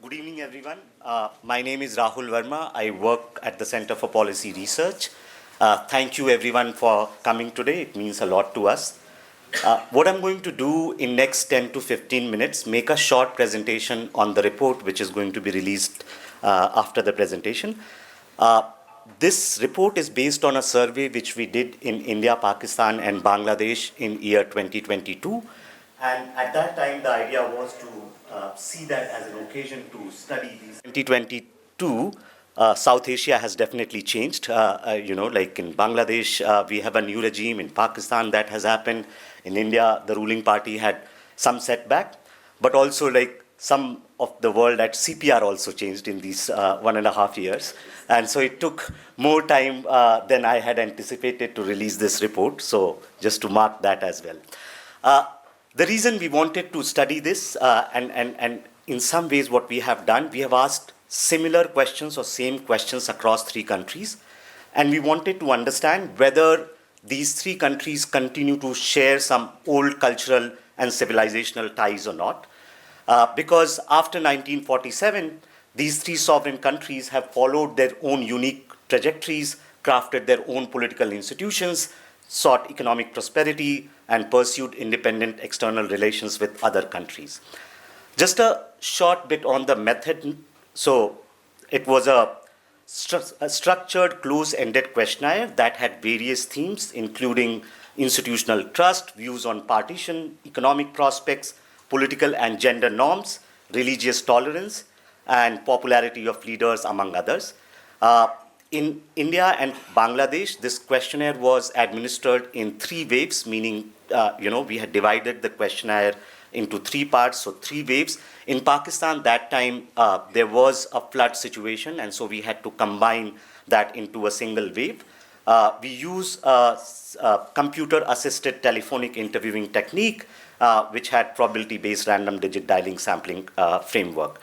Good evening, everyone. My name is Rahul Verma. I work at the Center for Policy Research. Thank you, everyone, for coming today. It means a lot to us. What I'm going to do in next 10 to 15 minutes, make a short presentation on the report, which is going to be released after the presentation. This report is based on a survey which we did in India, Pakistan, and Bangladesh in year 2022. And at that time, the idea was to see that as an occasion to study these. 2022, South Asia has definitely changed. Like in Bangladesh, we have a new regime. In Pakistan, that has happened. In India, the ruling party had some setback. But also, like some of the world at CPR also changed in these 1.5 years. And so it took more time than I had anticipated to release this report. So just to mark that as well. The reason we wanted to study this, and in some ways what we have done, we have asked similar questions or same questions across 3 countries. And we wanted to understand whether these 3 countries continue to share some old cultural and civilizational ties or not. Because after 1947, these 3 sovereign countries have followed their own unique trajectories, crafted their own political institutions, sought economic prosperity, and pursued independent external relations with other countries. Just a short bit on the method. So it was a structured, close-ended questionnaire that had various themes, including institutional trust, views on partition, economic prospects, political and gender norms, religious tolerance, and popularity of leaders, among others. In India and Bangladesh, this questionnaire was administered in 3 waves, meaning, we had divided the questionnaire into 3 parts, so 3 waves. In Pakistan, that time, there was a flood situation, and so we had to combine that into a single wave. We use a computer-assisted telephonic interviewing technique, which had probability-based random digit dialing sampling framework.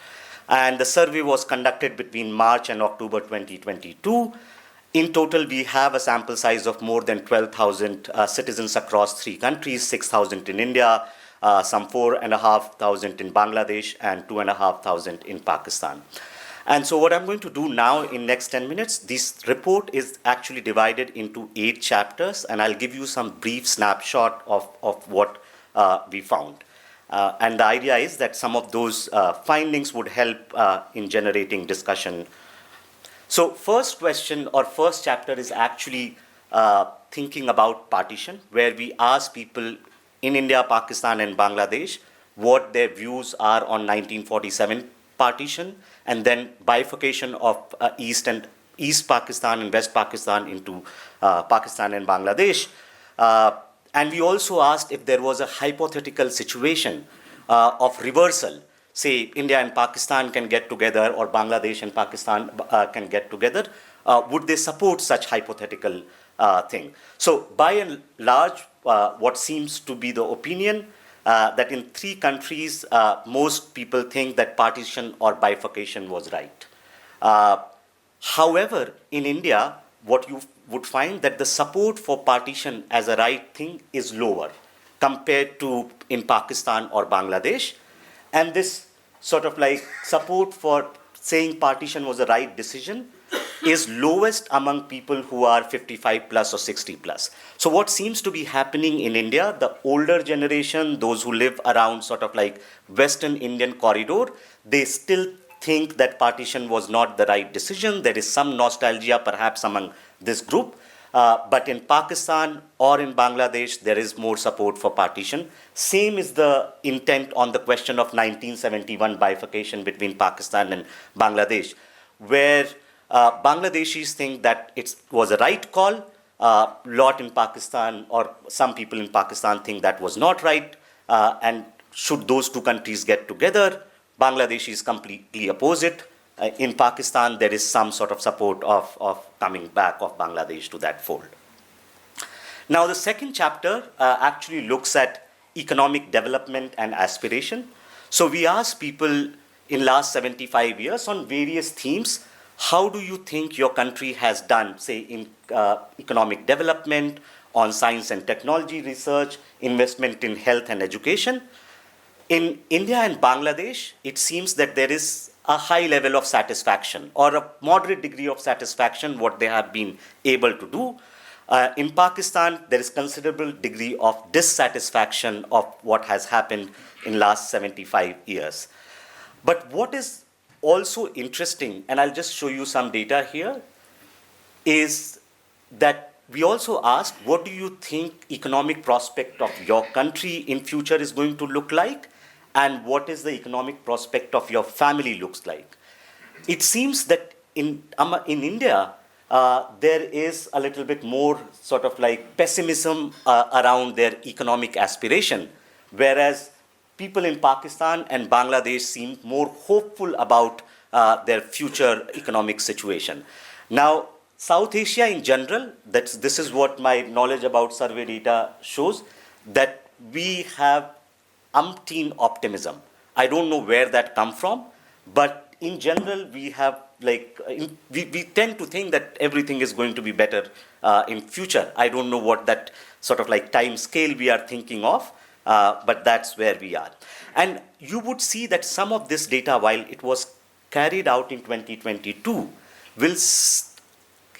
And the survey was conducted between March and October 2022. In total, we have a sample size of more than 12,000 citizens across 3 countries, 6,000 in India, some 4,500 in Bangladesh, and 2,500 in Pakistan. And so what I'm going to do now in next 10 minutes, this report is actually divided into 8 chapters, and I'll give you some brief snapshot of what we found. And the idea is that some of those findings would help in generating discussion. So first question or first chapter is actually thinking about partition, where we ask people in India, Pakistan, and Bangladesh what their views are on 1947 partition, and then bifurcation of East Pakistan and West Pakistan into Pakistan and Bangladesh. And we also asked if there was a hypothetical situation of reversal. Say, India and Pakistan can get together, or Bangladesh and Pakistan can get together. Would they support such hypothetical thing? So, by and large, what seems to be the opinion that in 3 countries, most people think that partition or bifurcation was right. However, in India, what you would find that the support for partition as a right thing is lower compared to in Pakistan or Bangladesh. And this sort of like support for saying partition was a right decision is lowest among people who are 55 plus or 60 plus. So what seems to be happening in India, the older generation, those who live around sort of like Western Indian corridor, they still think that partition was not the right decision. There is some nostalgia perhaps among this group. But in Pakistan or in Bangladesh, there is more support for partition. Same is the intent on the question of 1971 bifurcation between Pakistan and Bangladesh, where Bangladeshis think that it was a right call. Lot in Pakistan, or some people in Pakistan think that was not right. And should those 2 countries get together, Bangladeshis completely oppose it. In Pakistan, there is some sort of support of coming back of Bangladesh to that fold. Now, the second chapter actually looks at economic development and aspiration. So we asked people in last 75 years on various themes, how do you think your country has done, say, in economic development, on science and technology research, investment in health and education? In India and Bangladesh, it seems that there is a high level of satisfaction or a moderate degree of satisfaction what they have been able to do. In Pakistan, there is considerable degree of dissatisfaction of what has happened in last 75 years. But what is also interesting, and I'll just show you some data here, is that we also asked, what do you think economic prospect of your country in future is going to look like? And what is the economic prospect of your family looks like? It seems that in India, there is a little bit more sort of like pessimism around their economic aspiration, whereas people in Pakistan and Bangladesh seem more hopeful about their future economic situation. Now, South Asia in general, this is what my knowledge about survey data shows, that we have umpteen optimism. I don't know where that come from, but in general, we have we tend to think that everything is going to be better in future. I don't know what that sort of like time scale we are thinking of, but that's where we are. And you would see that some of this data, while it was carried out in 2022, will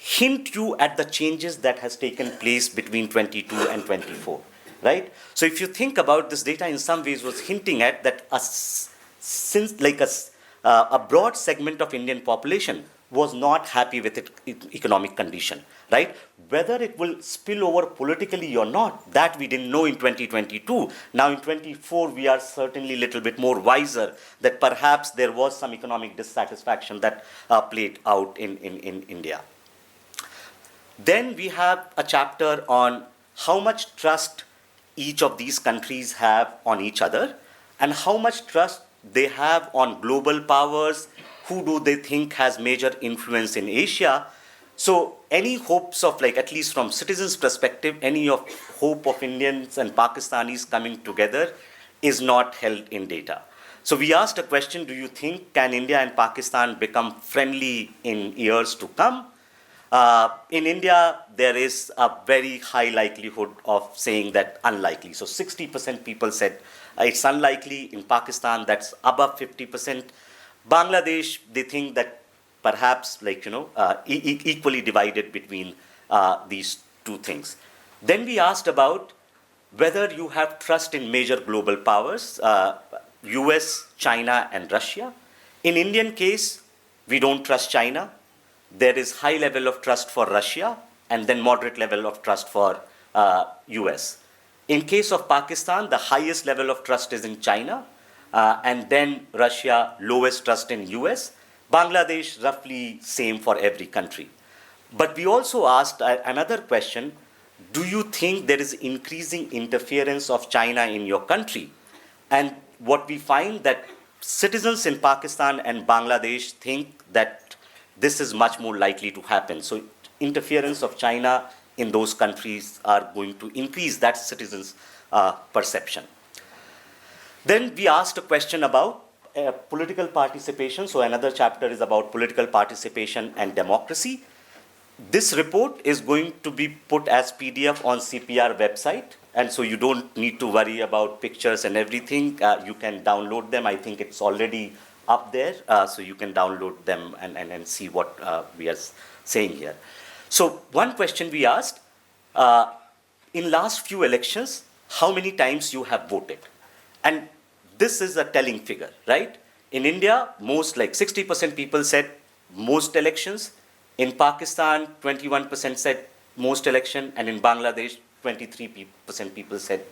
hint you at the changes that has taken place between 22 and 24, right? So if you think about this data, in some ways was hinting at that a broad segment of Indian population was not happy with its economic condition, right? Whether it will spill over politically or not, that we didn't know in 2022. Now in 24, we are certainly a little bit more wiser that perhaps there was some economic dissatisfaction that played out in India. Then we have a chapter on how much trust each of these countries have on each other and how much trust they have on global powers. Who do they think has major influence in Asia? So any hopes of, like, at least from citizens' perspective, any of hope of Indians and Pakistanis coming together is not held in data. So we asked a question, do you think can India and Pakistan become friendly in years to come? In India, there is a very high likelihood of saying that unlikely. So 60% people said it's unlikely. In Pakistan, that's above 50%. Bangladesh, they think that perhaps equally divided between these two things. Then we asked about whether you have trust in major global powers, US, China, and Russia. In Indian case, we don't trust China. There is high level of trust for Russia and then moderate level of trust for US. In case of Pakistan, the highest level of trust is in China and then Russia, lowest trust in US. Bangladesh, roughly same for every country. But we also asked another question, do you think there is increasing interference of China in your country? And what we find that citizens in Pakistan and Bangladesh think that this is much more likely to happen. So interference of China in those countries are going to increase that citizens' perception. Then we asked a question about political participation. So another chapter is about political participation and democracy. This report is going to be put as PDF on CPR website. And so you don't need to worry about pictures and everything. You can download them. I think it's already up there, so you can download them and see what we are saying here. So one question we asked, in last few elections, how many times you have voted? And this is a telling figure, right? In India, most, like 60% people said most elections. In Pakistan, 21% said most election, and in Bangladesh, 23% people said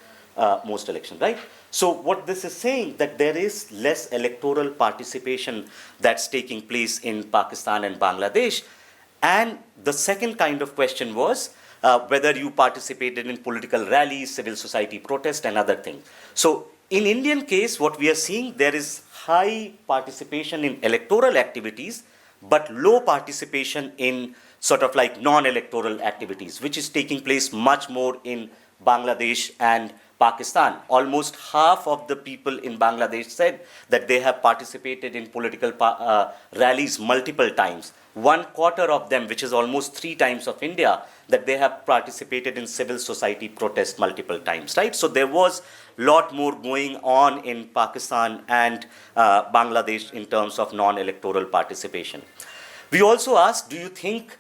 most election, right? So what this is saying that there is less electoral participation that's taking place in Pakistan and Bangladesh. And the second kind of question was whether you participated in political rallies, civil society protest, and other things. So in Indian case, what we are seeing, there is high participation in electoral activities, but low participation in sort of like non-electoral activities, which is taking place much more in Bangladesh and Pakistan. Almost half of the people in Bangladesh said that they have participated in political rallies multiple times. One quarter of them, which is almost 3 times of India, that they have participated in civil society protests multiple times, right? So there was a lot more going on in Pakistan and Bangladesh in terms of non-electoral participation. We also asked, do you think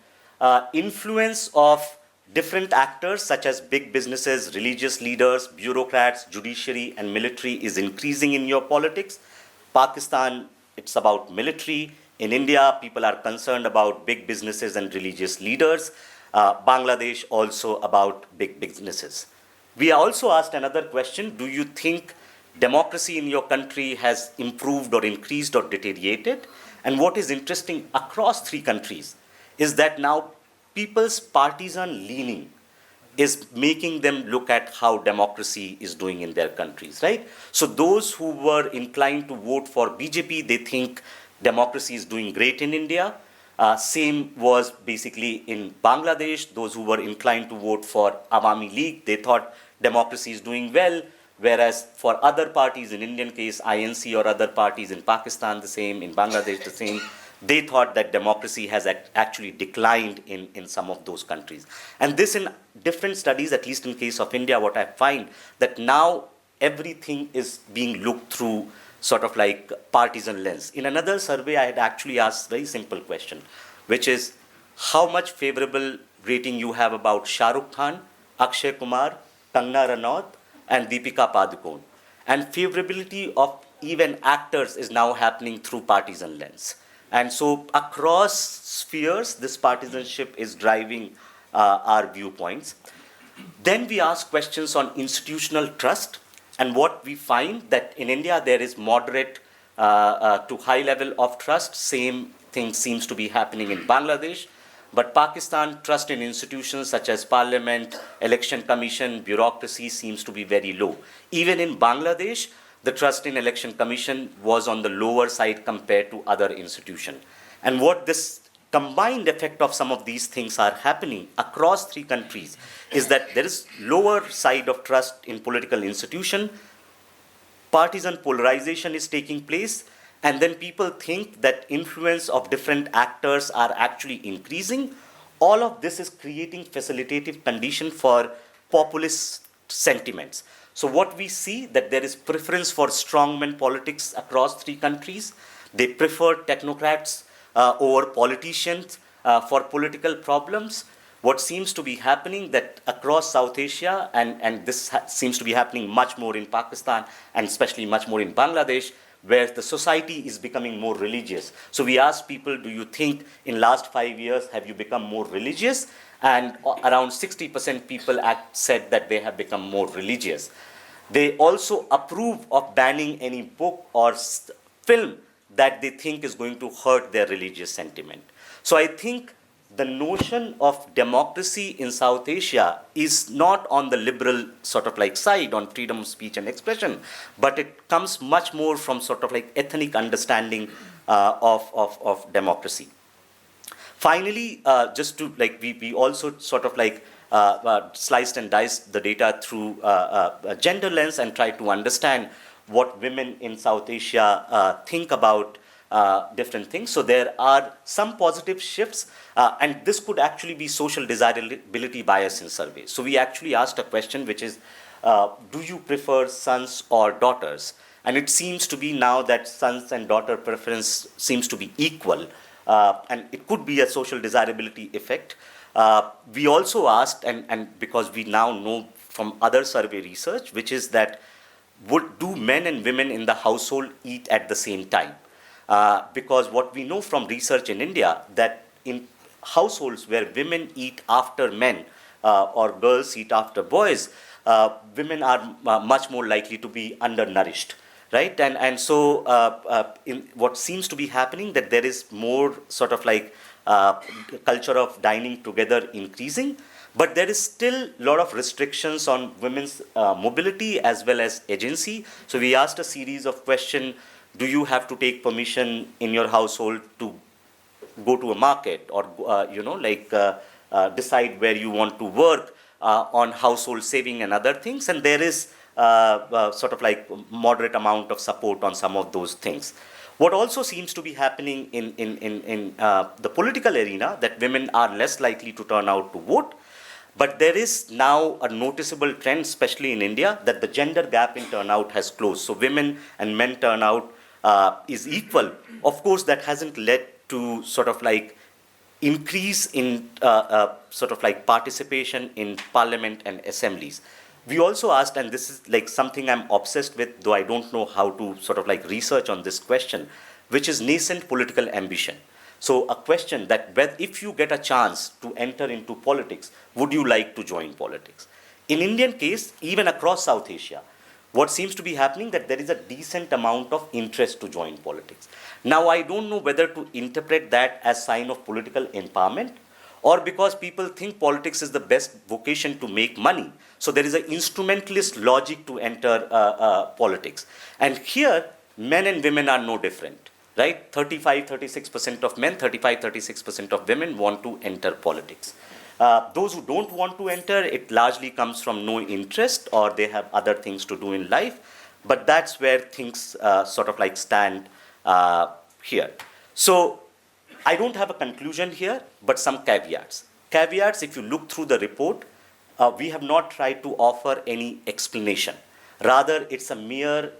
influence of different actors such as big businesses, religious leaders, bureaucrats, judiciary, and military is increasing in your politics? Pakistan, it's about military. In India, people are concerned about big businesses and religious leaders. Bangladesh also about big businesses. We also asked another question, do you think democracy in your country has improved or increased or deteriorated? And what is interesting across 3 countries is that now people's partisan leaning is making them look at how democracy is doing in their countries, right? So those who were inclined to vote for BJP, they think democracy is doing great in India. Same was basically in Bangladesh. Those who were inclined to vote for Awami League, they thought democracy is doing well. Whereas for other parties, in Indian case, INC or other parties in Pakistan, the same, in Bangladesh, the same, they thought that democracy has actually declined in some of those countries. And this in different studies, at least in case of India, what I find, that now everything is being looked through sort of like partisan lens. In another survey, I had actually asked a very simple question, which is how much favorable rating you have about Shah Rukh Khan, Akshay Kumar, Kangana Ranaut, and Deepika Padukone. And favorability of even actors is now happening through partisan lens. And so across spheres, this partisanship is driving our viewpoints. Then we ask questions on institutional trust. And what we find that in India, there is moderate to high level of trust. Same thing seems to be happening in Bangladesh. But Pakistan, trust in institutions such as parliament, election commission, bureaucracy seems to be very low. Even in Bangladesh, the trust in election commission was on the lower side compared to other institutions. And what this combined effect of some of these things are happening across 3 countries is that there is lower side of trust in political institution, partisan polarization is taking place, and then people think that influence of different actors are actually increasing. All of this is creating facilitative condition for populist sentiments. So what we see that there is preference for strongman politics across 3 countries. They prefer technocrats over politicians for political problems. What seems to be happening that across South Asia, and this seems to be happening much more in Pakistan and especially much more in Bangladesh, where the society is becoming more religious. So we asked people, do you think in last 5 years have you become more religious? And around 60% people said that they have become more religious. They also approve of banning any book or film that they think is going to hurt their religious sentiment. So I think the notion of democracy in South Asia is not on the liberal sort of like side on freedom of speech and expression, but it comes much more from sort of like ethnic understanding of democracy. Finally, just to like, we also sort of like sliced and diced the data through a gender lens and tried to understand what women in South Asia think about different things. So there are some positive shifts, and this could actually be social desirability bias in surveys. So we actually asked a question which is, do you prefer sons or daughters? And it seems to be now that sons and daughter preference seems to be equal, and it could be a social desirability effect. We also asked, and because we now know from other survey research, which is that do men and women in the household eat at the same time? Because what we know from research in India, that in households where women eat after men or girls eat after boys, women are much more likely to be undernourished, right? And so in what seems to be happening, that there is more sort of like culture of dining together increasing, but there is still a lot of restrictions on women's mobility as well as agency. So we asked a series of questions. Do you have to take permission in your household to go to a market or, decide where you want to work on household saving and other things? And there is sort of like moderate amount of support on some of those things. What also seems to be happening in the political arena, that women are less likely to turn out to vote, but there is now a noticeable trend, especially in India, that the gender gap in turnout has closed. So women and men turnout is equal. Of course, that hasn't led to sort of like increase in sort of like participation in parliament and assemblies. We also asked, and this is like something I'm obsessed with, though I don't know how to sort of like research on this question, which is nascent political ambition. So a question that if you get a chance to enter into politics, would you like to join politics? In Indian case, even across South Asia, what seems to be happening that there is a decent amount of interest to join politics. Now, I don't know whether to interpret that as sign of political empowerment or because people think politics is the best vocation to make money. So there is an instrumentalist logic to enter politics. And here, men and women are no different, right? 36% of men, 36% of women want to enter politics. Those who don't want to enter, it largely comes from no interest or they have other things to do in life. But that's where things sort of like stand here. So I don't have a conclusion here, but some caveats. Caveats, if you look through the report, we have not tried to offer any explanation. Rather, it's a mere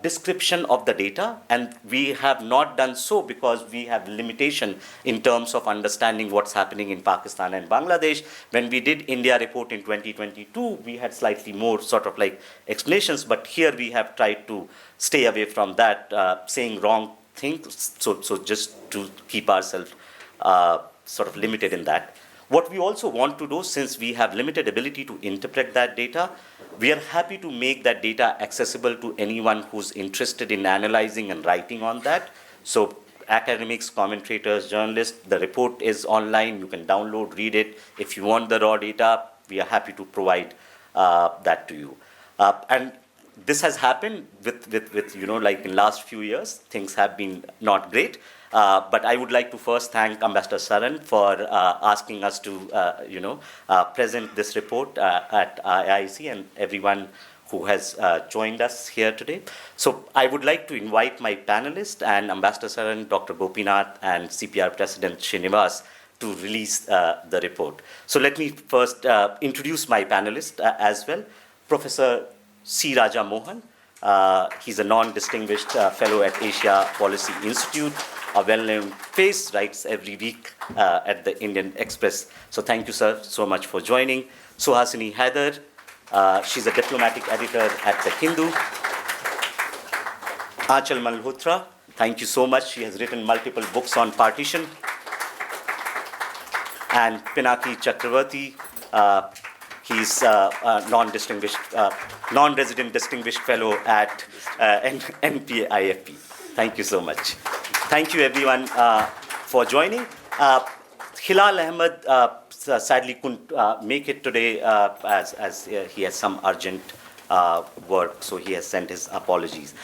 description of the data, and we have not done so because we have limitation in terms of understanding what's happening in Pakistan and Bangladesh. When we did India report in 2022, we had slightly more sort of like explanations, but here we have tried to stay away from that, saying wrong things, so just to keep ourselves sort of limited in that. What we also want to do, since we have limited ability to interpret that data, we are happy to make that data accessible to anyone who's interested in analyzing and writing on that. So academics, commentators, journalists, the report is online. You can download, read it. If you want the raw data, we are happy to provide that to you. And this has happened with like in last few years, things have been not great. But I would like to first thank Ambassador Saran for asking us to, present this report at IIC and everyone who has joined us here today. So I would like to invite my panelists and Ambassador Saran, Dr. Gopinath, and CPR President Srinivas to release the report. So let me first introduce my panelists as well. Professor C. Raja Mohan. He's a non-distinguished fellow at Asia Policy Institute, a well-known face, writes every week at the Indian Express. So thank you, sir, so much for joining. Suhasini Haider, she's a diplomatic editor at The Hindu. Aanchal Malhotra, thank you so much. She has written multiple books on partition. And Pinaki Chakravarti, he's a non-resident distinguished fellow at NPIFP. Thank you so much. Thank you, everyone, for joining. Hilal Ahmed sadly couldn't make it today as he has some urgent work, so he has sent his apologies.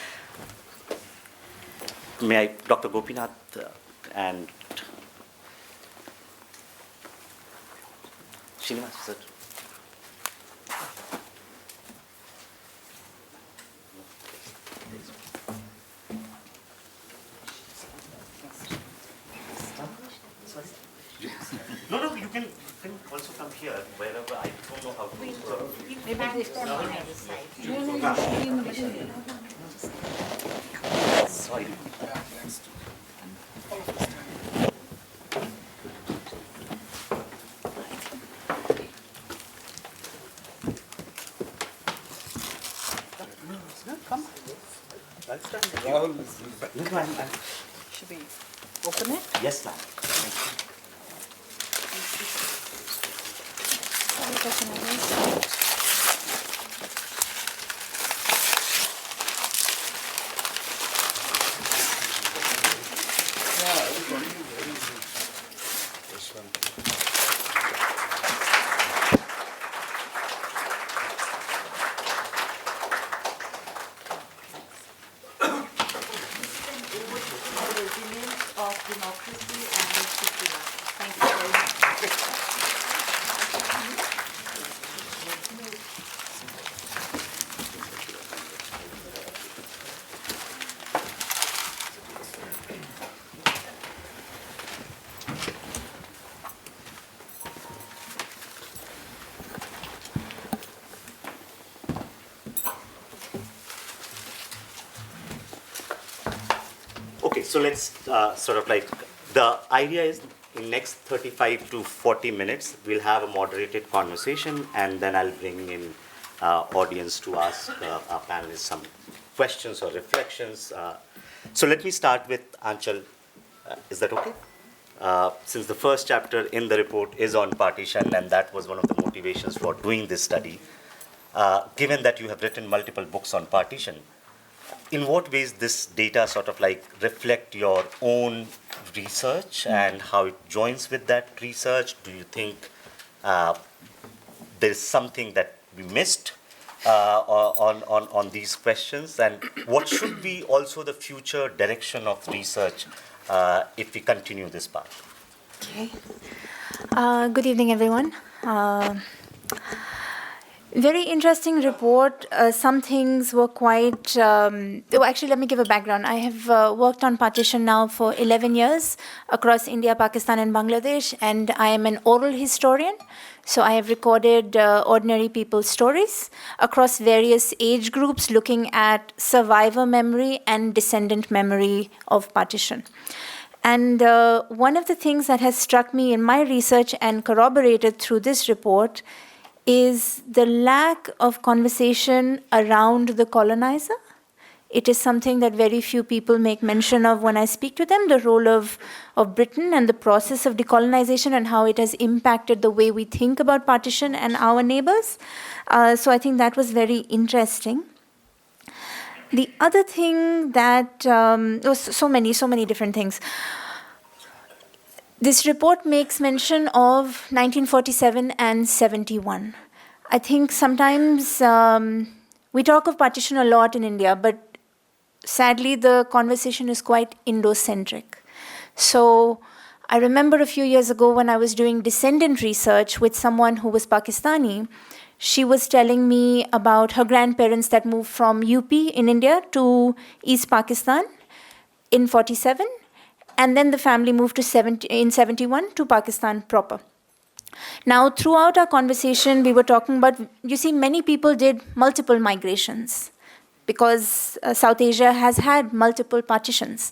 May I, Dr. Gopinath and Srinivas, sir. No, you can also come here, wherever. I don't know how to. Maybe they stand on the other side. Sorry. Come. Should we open it? Yes, ma'am. Democracy and the Thank you very much. Okay, so let's the idea is in next 35 to 40 minutes, we'll have a moderated conversation and then I'll bring in audience to ask our panelists some questions or reflections. So let me start with Anchal. Is that okay? Since the first chapter in the report is on partition and that was one of the motivations for doing this study, given that you have written multiple books on partition, in what ways this data reflect your own research and how it joins with that research? Do you think there's something that we missed on these questions? And what should be also the future direction of research if we continue this path? Okay. Good evening, everyone. Very interesting report. Some things were quite... actually, let me give a background. I have worked on partition now for 11 years across India, Pakistan, and Bangladesh, and I am an oral historian. So I have recorded ordinary people's stories across various age groups, looking at survivor memory and descendant memory of partition. And one of the things that has struck me in my research and corroborated through this report is the lack of conversation around the colonizer. It is something that very few people make mention of when I speak to them, the role of Britain and the process of decolonization and how it has impacted the way we think about partition and our neighbors. So I think that was very interesting. The other thing that, was so many different things. This report makes mention of 1947 and 71. I think sometimes we talk of partition a lot in India, but sadly the conversation is quite Indo-centric. So I remember a few years ago when I was doing descendant research with someone who was Pakistani, she was telling me about her grandparents that moved from UP in India to East Pakistan in 47. And then the family moved in 71 to Pakistan proper. Now, throughout our conversation, we were talking about, you see, many people did multiple migrations because South Asia has had multiple partitions.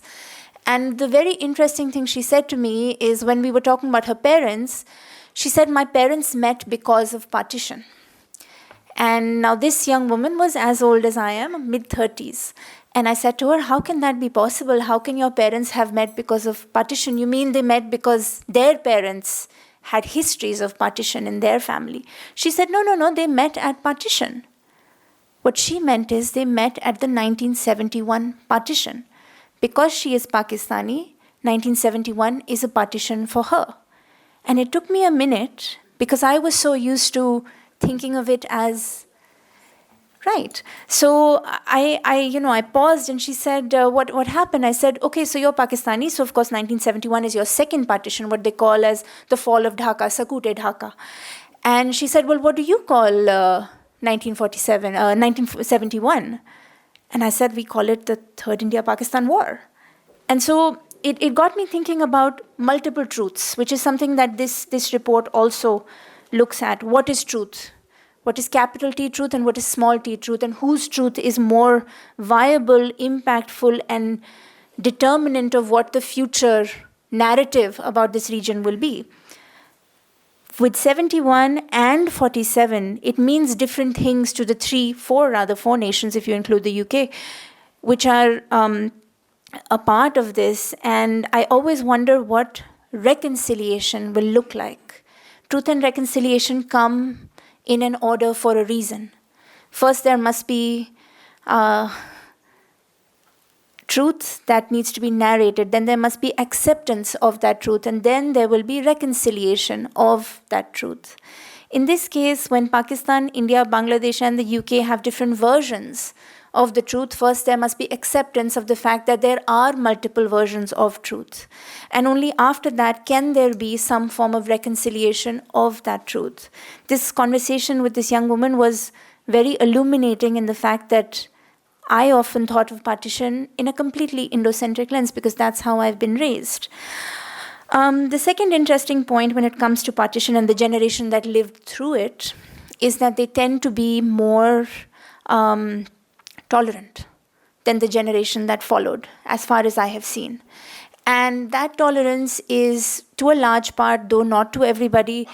And the very interesting thing she said to me is when we were talking about her parents, she said, my parents met because of partition. And now this young woman was as old as I am, mid-30s. And I said to her, how can that be possible? How can your parents have met because of partition? You mean they met because their parents had histories of partition in their family? She said, no, they met at partition. What she meant is they met at the 1971 partition. Because she is Pakistani, 1971 is a partition for her. And it took me a minute because I was so used to thinking of it as right. So I paused and she said, what happened? I said, okay, so you're Pakistani. So of course, 1971 is your second partition, what they call as the fall of Dhaka, Sakute Dhaka. And she said, well, what do you call 1971? And I said, we call it the Third India-Pakistan War. And so it got me thinking about multiple truths, which is something that this report also looks at. What is truth? What is capital T truth and what is small t truth, and whose truth is more viable, impactful, and determinant of what the future narrative about this region will be. With 71 and 47, it means different things to the four nations, if you include the UK, which are a part of this. And I always wonder what reconciliation will look like. Truth and reconciliation come in an order for a reason. First, there must be truth that needs to be narrated. Then there must be acceptance of that truth. And then there will be reconciliation of that truth. In this case, when Pakistan, India, Bangladesh, and the UK have different versions of the truth, first there must be acceptance of the fact that there are multiple versions of truth. And only after that can there be some form of reconciliation of that truth. This conversation with this young woman was very illuminating in the fact that I often thought of partition in a completely Indo-centric lens because that's how I've been raised. The second interesting point when it comes to partition and the generation that lived through it is that they tend to be more tolerant. than the generation that followed, as far as I have seen. And that tolerance is, to a large part, though not to everybody,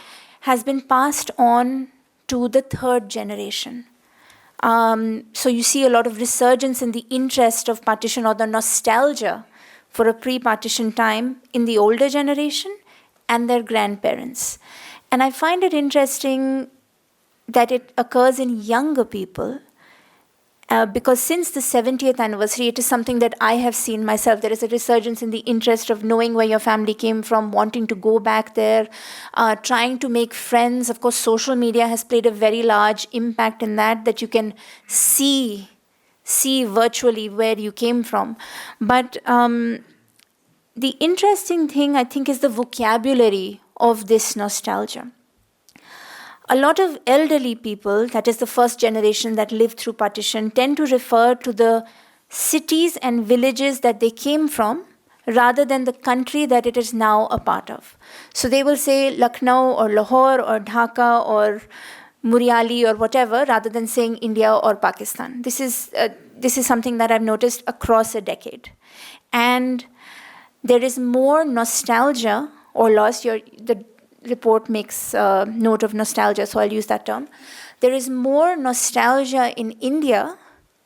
has been passed on to the third generation. So you see a lot of resurgence in the interest of partition, or the nostalgia for a pre-partition time, in the older generation and their grandparents. And I find it interesting that it occurs in younger people, because since the 70th anniversary, it is something that I have seen myself. There is a resurgence in the interest of knowing where your family came from, wanting to go back there, trying to make friends. Of course, social media has played a very large impact in that you can see virtually where you came from. But the interesting thing, I think, is the vocabulary of this nostalgia. A lot of elderly people, that is the first generation that lived through partition, tend to refer to the cities and villages that they came from rather than the country that it is now a part of. So they will say Lucknow or Lahore or Dhaka or Muriali or whatever, rather than saying India or Pakistan. This is something that I've noticed across a decade. And there is more nostalgia or loss. The report makes note of nostalgia, so I'll use that term. There is more nostalgia in India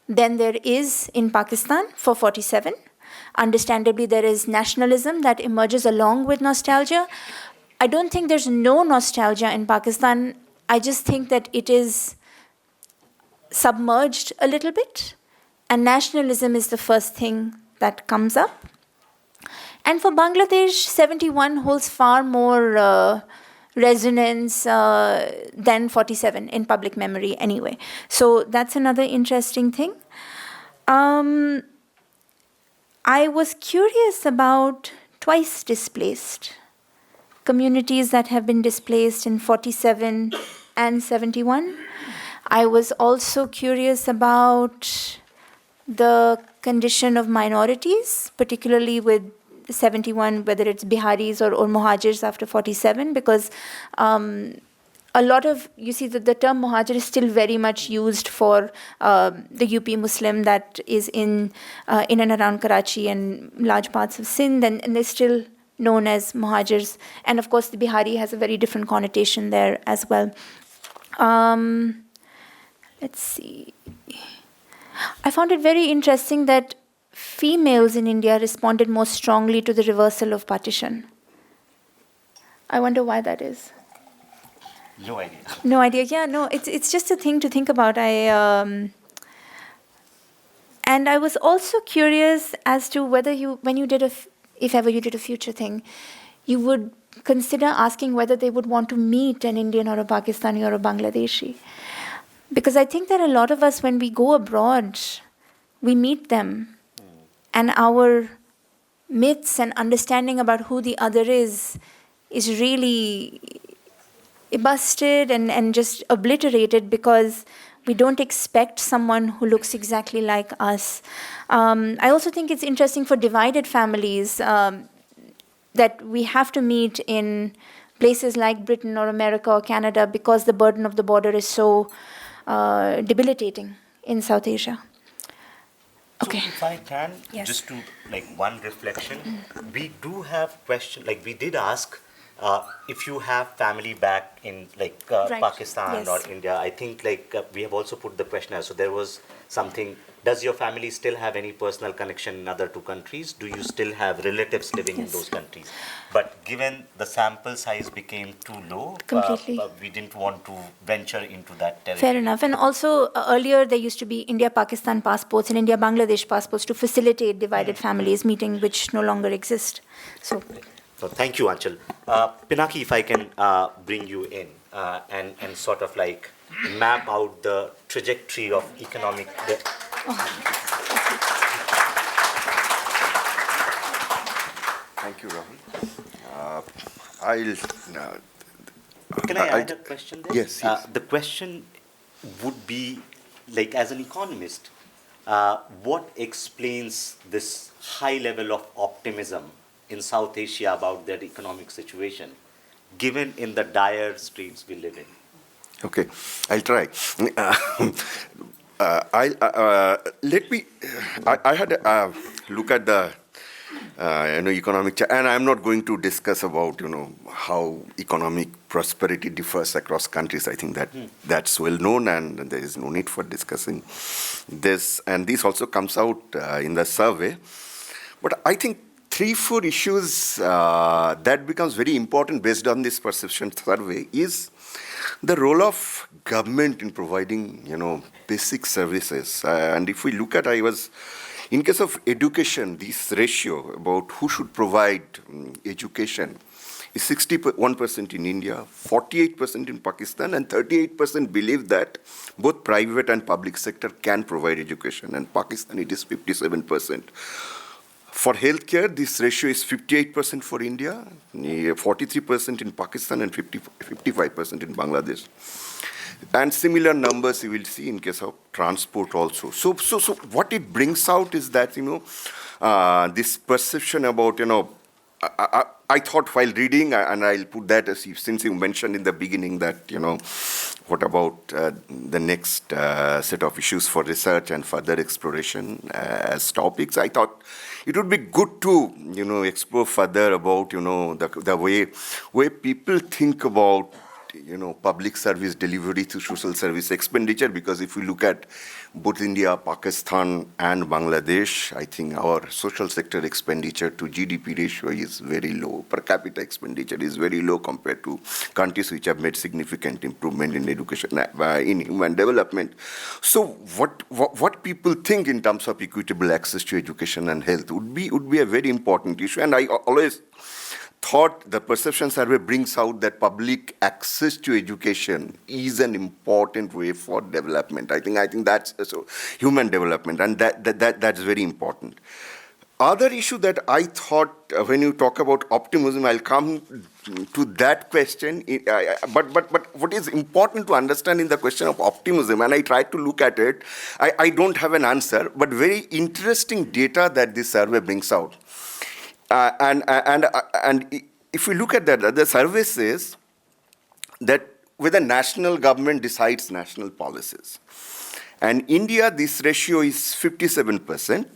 than there is in Pakistan for 47. Understandably, there is nationalism that emerges along with nostalgia. I don't think there's no nostalgia in Pakistan. I just think that it is submerged a little bit, and nationalism is the first thing that comes up. And for Bangladesh, 71 holds far more resonance than 47 in public memory anyway. So that's another interesting thing. I was curious about twice displaced communities that have been displaced in 47 and 71. I was also curious about the condition of minorities, particularly with 71, whether it's Biharis or Muhajirs after 47, because a lot of, you see, the term Muhajir is still very much used for the UP Muslim that is in and around Karachi and large parts of Sindh, and they're still known as Muhajirs. And of course, the Bihari has a very different connotation there as well. Let's see. I found it very interesting that females in India responded more strongly to the reversal of partition. I wonder why that is. No idea. No idea. Yeah, no, it's just a thing to think about. And I was also curious as to whether if ever you did a future thing, you would consider asking whether they would want to meet an Indian or a Pakistani or a Bangladeshi. Because I think that a lot of us, when we go abroad, we meet them. And our myths and understanding about who the other is really busted and just obliterated, because we don't expect someone who looks exactly like us. I also think it's interesting for divided families that we have to meet in places like Britain or America or Canada, because the burden of the border is so debilitating in South Asia. Okay. So if I can, Yes. just to one reflection, we do have question, we did ask if you have family back in Right. Pakistan Yes. or India. I think we have also put the questionnaire. So there was something, does your family still have any personal connection in other two countries? Do you still have relatives living in Yes. those countries? But given the sample size became too low, Completely. we didn't want to venture into that territory. Fair enough. And also, earlier there used to be India-Pakistan passports and India-Bangladesh passports to facilitate divided families meeting, which no longer exist. So, Thank you, Anchal. Pinaki, if I can bring you in and sort of map out the trajectory of economic... Thank you, Rahul. Can I add a question there? Yes, yes. The question would be, as an economist, what explains this high level of optimism in South Asia about their economic situation, given in the dire straits we live in? Okay, I'll try. I had a look at the economic, and I'm not going to discuss about how economic prosperity differs across countries. I think that's well known, and there is no need for discussing this. And this also comes out in the survey. But I think 3-4 issues that becomes very important based on this perception survey is the role of government in providing, basic services. And if we look at, in case of education, this ratio about who should provide education is 61% in India, 48% in Pakistan, and 38% believe that both private and public sector can provide education. And Pakistan, it is 57%. For healthcare, this ratio is 58% for India, 43% in Pakistan, and 55% in Bangladesh. And similar numbers you will see in case of transport also. So what it brings out is that, this perception about, I thought while reading, and I'll put that since you mentioned in the beginning that, what about the next set of issues for research and further exploration as topics, I thought it would be good to, explore further about, the way people think about public service delivery to social service expenditure, because if we look at both India, Pakistan, and Bangladesh, I think our social sector expenditure to GDP ratio is very low. Per capita expenditure is very low compared to countries which have made significant improvement in education, in human development. So what people think in terms of equitable access to education and health would be a very important issue. And I always thought the perception survey brings out that public access to education is an important way for development. I think that's human development, and that's very important. Other issue that I thought when you talk about optimism, I'll come to that question. But what is important to understand in the question of optimism, and I tried to look at it, I don't have an answer, but very interesting data that this survey brings out. And if we look at that, the survey says that whether national government decides national policies. And India, this ratio is 57%.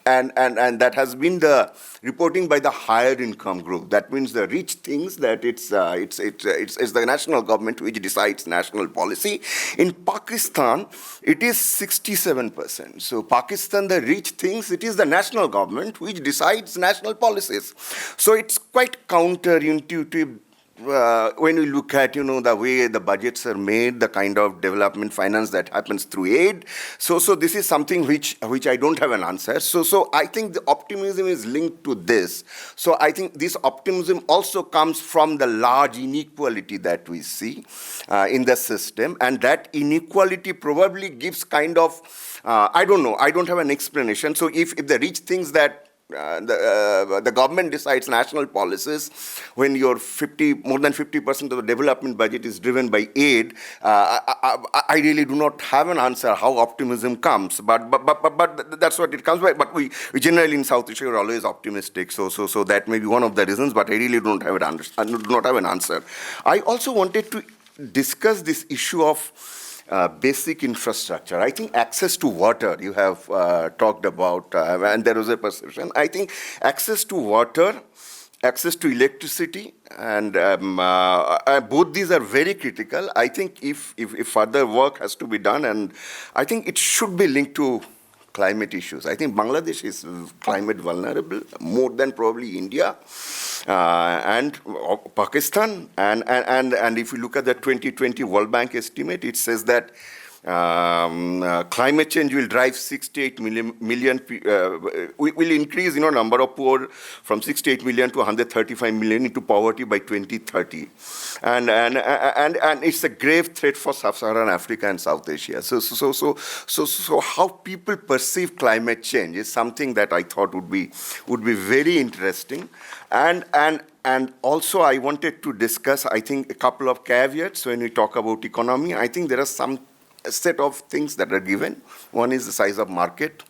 And that has been the reporting by the higher income group. That means the rich thinks that it's the national government which decides national policy. In Pakistan, it is 67%. So Pakistan, the rich thinks it is the national government which decides national policies. So it's quite counterintuitive. When we look at, the way the budgets are made, the kind of development finance that happens through aid. So this is something which I don't have an answer. So I think the optimism is linked to this. So I think this optimism also comes from the large inequality that we see in the system. And that inequality probably gives kind of, I don't know, I don't have an explanation. So if the rich thinks that the government decides national policies when more than 50% of the development budget is driven by aid. I really do not have an answer how optimism comes, but that's what it comes by. But we generally in South Asia are always optimistic, so that may be one of the reasons. But I really don't have an answer. I also wanted to discuss this issue of basic infrastructure. I think access to water, you have talked about, and there was a perception. I think access to water, access to electricity, and both these are very critical. I think if further work has to be done, and I think it should be linked to climate issues. I think Bangladesh is climate vulnerable more than probably India and Pakistan. And if you look at the 2020 World Bank estimate, it says that climate change will drive 68 million will increase, number of poor from 68 million to 135 million into poverty by 2030, and it's a grave threat for sub-Saharan Africa and South Asia. So how people perceive climate change is something that I thought would be very interesting, and also I wanted to discuss, I think, a couple of caveats when we talk about economy. I think there are some set of things that are given. One is the size of market,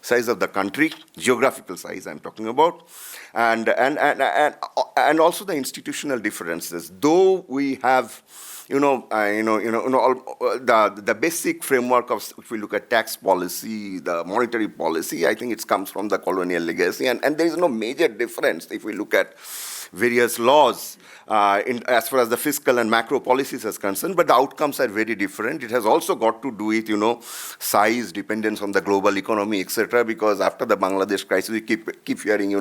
size of the country, geographical size I'm talking about, and also the institutional differences. Though we have the basic framework of, if we look at tax policy, the monetary policy, I think it comes from the colonial legacy, and there is no major difference if we look at various laws as far as the fiscal and macro policies is concerned, but the outcomes are very different. It has also got to do with, size, dependence on the global economy, etc. Because after the Bangladesh crisis, we keep hearing,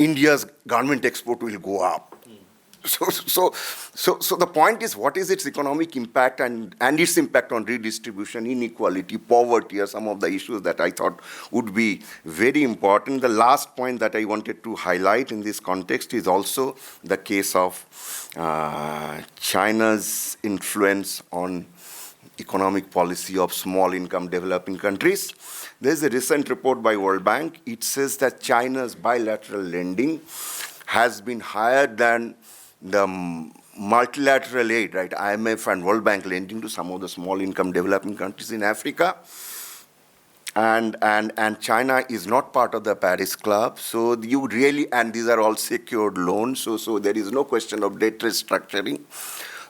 India's garment export will go up. So the point is, what is its economic impact and its impact on redistribution, inequality, poverty are some of the issues that I thought would be very important. The last point that I wanted to highlight in this context is also the case of China's influence on economic policy of small income developing countries. There's a recent report by World Bank. It says that China's bilateral lending has been higher than the multilateral aid, right, IMF and World Bank lending to some of the small income developing countries in Africa. And China is not part of the Paris Club, so you really, and these are all secured loans, so there is no question of debt restructuring.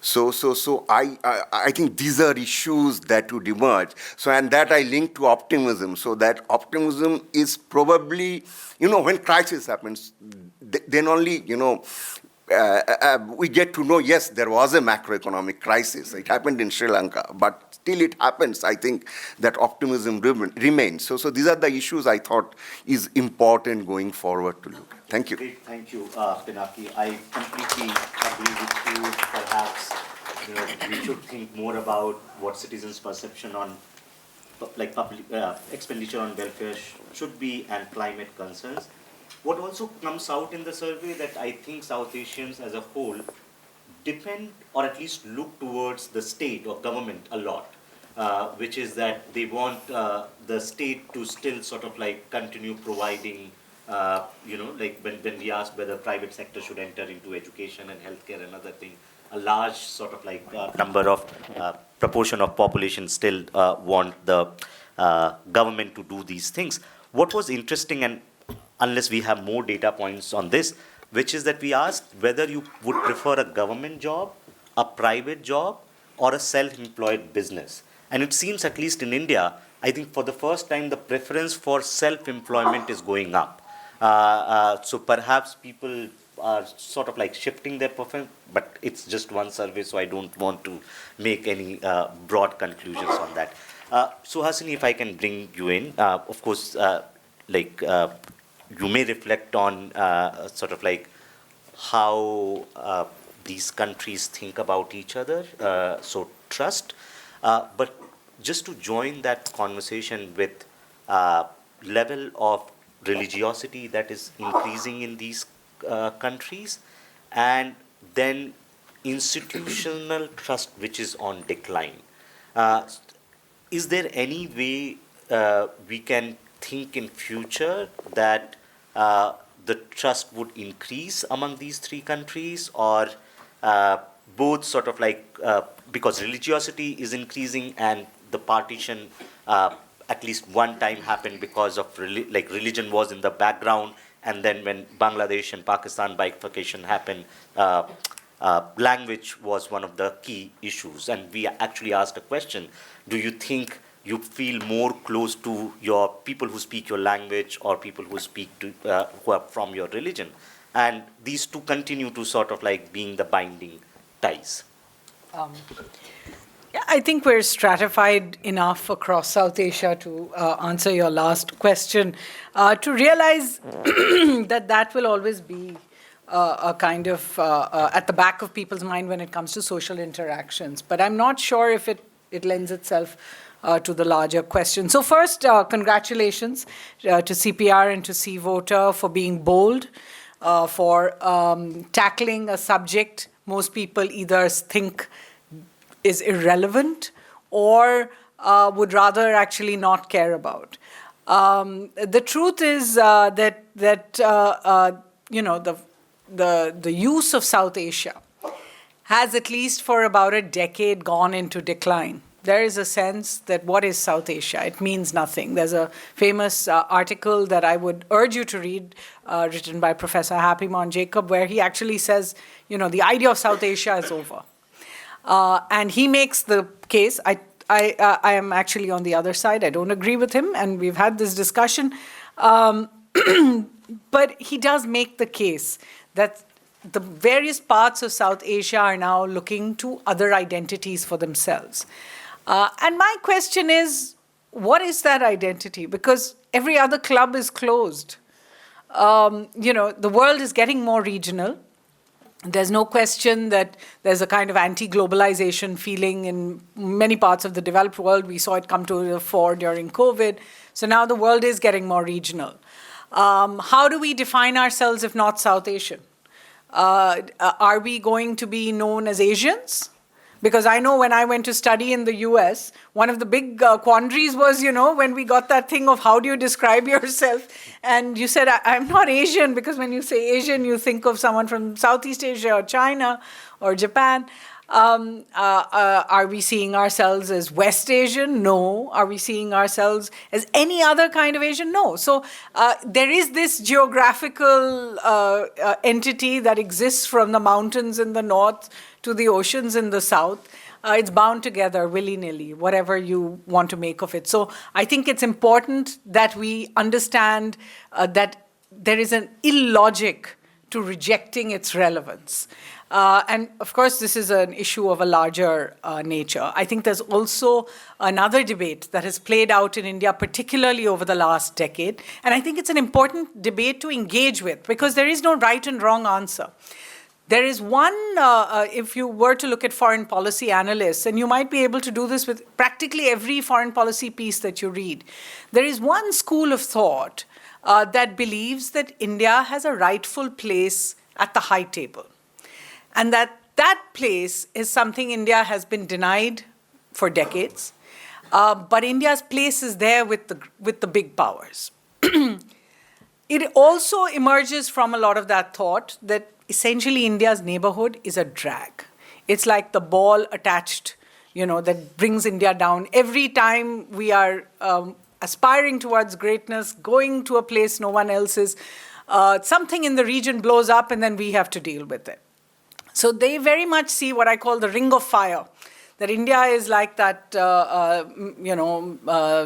So I think these are issues that would emerge. So, and that I link to optimism. So that optimism is probably, when crisis happens, then only, we get to know, yes, there was a macroeconomic crisis. It happened in Sri Lanka, but till it happens, I think that optimism remains. So these are the issues I thought is important going forward to look at. Thank you. Great, thank you, Pinaki. I completely agree with you. Perhaps, we should think more about what citizens' perception on public expenditure on welfare should be, and climate concerns. What also comes out in the survey that I think South Asians as a whole depend, or at least look towards the state or government a lot, which is that they want the state to still sort of continue providing, when we asked whether private sector should enter into education and healthcare and other things, a large sort of number of proportion of population still want the government to do these things. What was interesting, and unless we have more data points on this, which is that we asked whether you would prefer a government job, a private job, or a self-employed business. And it seems, at least in India, I think for the first time, the preference for self-employment is going up. So perhaps people are sort of shifting their preference, but it's just one survey, so I don't want to make any broad conclusions on that. So Hasini, if I can bring you in, of course, you may reflect on how these countries think about each other, so trust. But just to join that conversation with level of religiosity that is increasing in these countries, and then institutional trust which is on decline. Is there any way we can think in future that the trust would increase among these three countries, or both sort of because religiosity is increasing and the partition at least one time happened because of religion was in the background, and then when Bangladesh and Pakistan bifurcation happened, language was one of the key issues. And we actually asked a question: do you think you feel more close to your people who speak your language, or people who speak to who are from your religion? And these two continue to sort of being the binding ties. Yeah, I think we're stratified enough across South Asia to answer your last question, to realize that will always be a kind of at the back of people's mind when it comes to social interactions. But I'm not sure if it lends itself to the larger question. So first, congratulations to CPR and to C Voter for being bold, for tackling a subject most people either think is irrelevant or would rather actually not care about. The truth is that the use of South Asia has, at least for about a decade, gone into decline. There is a sense that what is South Asia? It means nothing. There's a famous article that I would urge you to read, written by Professor Happy Mon Jacob, where he actually says, the idea of South Asia is over. And he makes the case. I am actually on the other side. I don't agree with him, and we've had this discussion. But he does make the case that the various parts of South Asia are now looking to other identities for themselves. And my question is, what is that identity? Because every other club is closed. The world is getting more regional. There's no question that there's a kind of anti-globalization feeling in many parts of the developed world. We saw it come to the fore during COVID. So now the world is getting more regional. How do we define ourselves if not South Asian? Are we going to be known as Asians? Because I know when I went to study in the US, one of the big quandaries was, when we got that thing of how do you describe yourself? And you said, I'm not Asian, because when you say Asian, you think of someone from Southeast Asia or China or Japan. Are we seeing ourselves as West Asian? No. Are we seeing ourselves as any other kind of Asian? No. So there is this geographical entity that exists from the mountains in the north to the oceans in the south. It's bound together willy-nilly, whatever you want to make of it. So I think it's important that we understand that there is an illogic to rejecting its relevance. And of course, this is an issue of a larger nature. I think there's also another debate that has played out in India, particularly over the last decade. And I think it's an important debate to engage with, because there is no right and wrong answer. There is one, if you were to look at foreign policy analysts, and you might be able to do this with practically every foreign policy piece that you read, there is one school of thought that believes that India has a rightful place at the high table. And that place is something India has been denied for decades. But India's place is there with the big powers. It also emerges from a lot of that thought that essentially India's neighborhood is a drag. It's like the ball attached, that brings India down. Every time we are aspiring towards greatness, going to a place no one else is, something in the region blows up and then we have to deal with it. So they very much see what I call the ring of fire, that India is like that,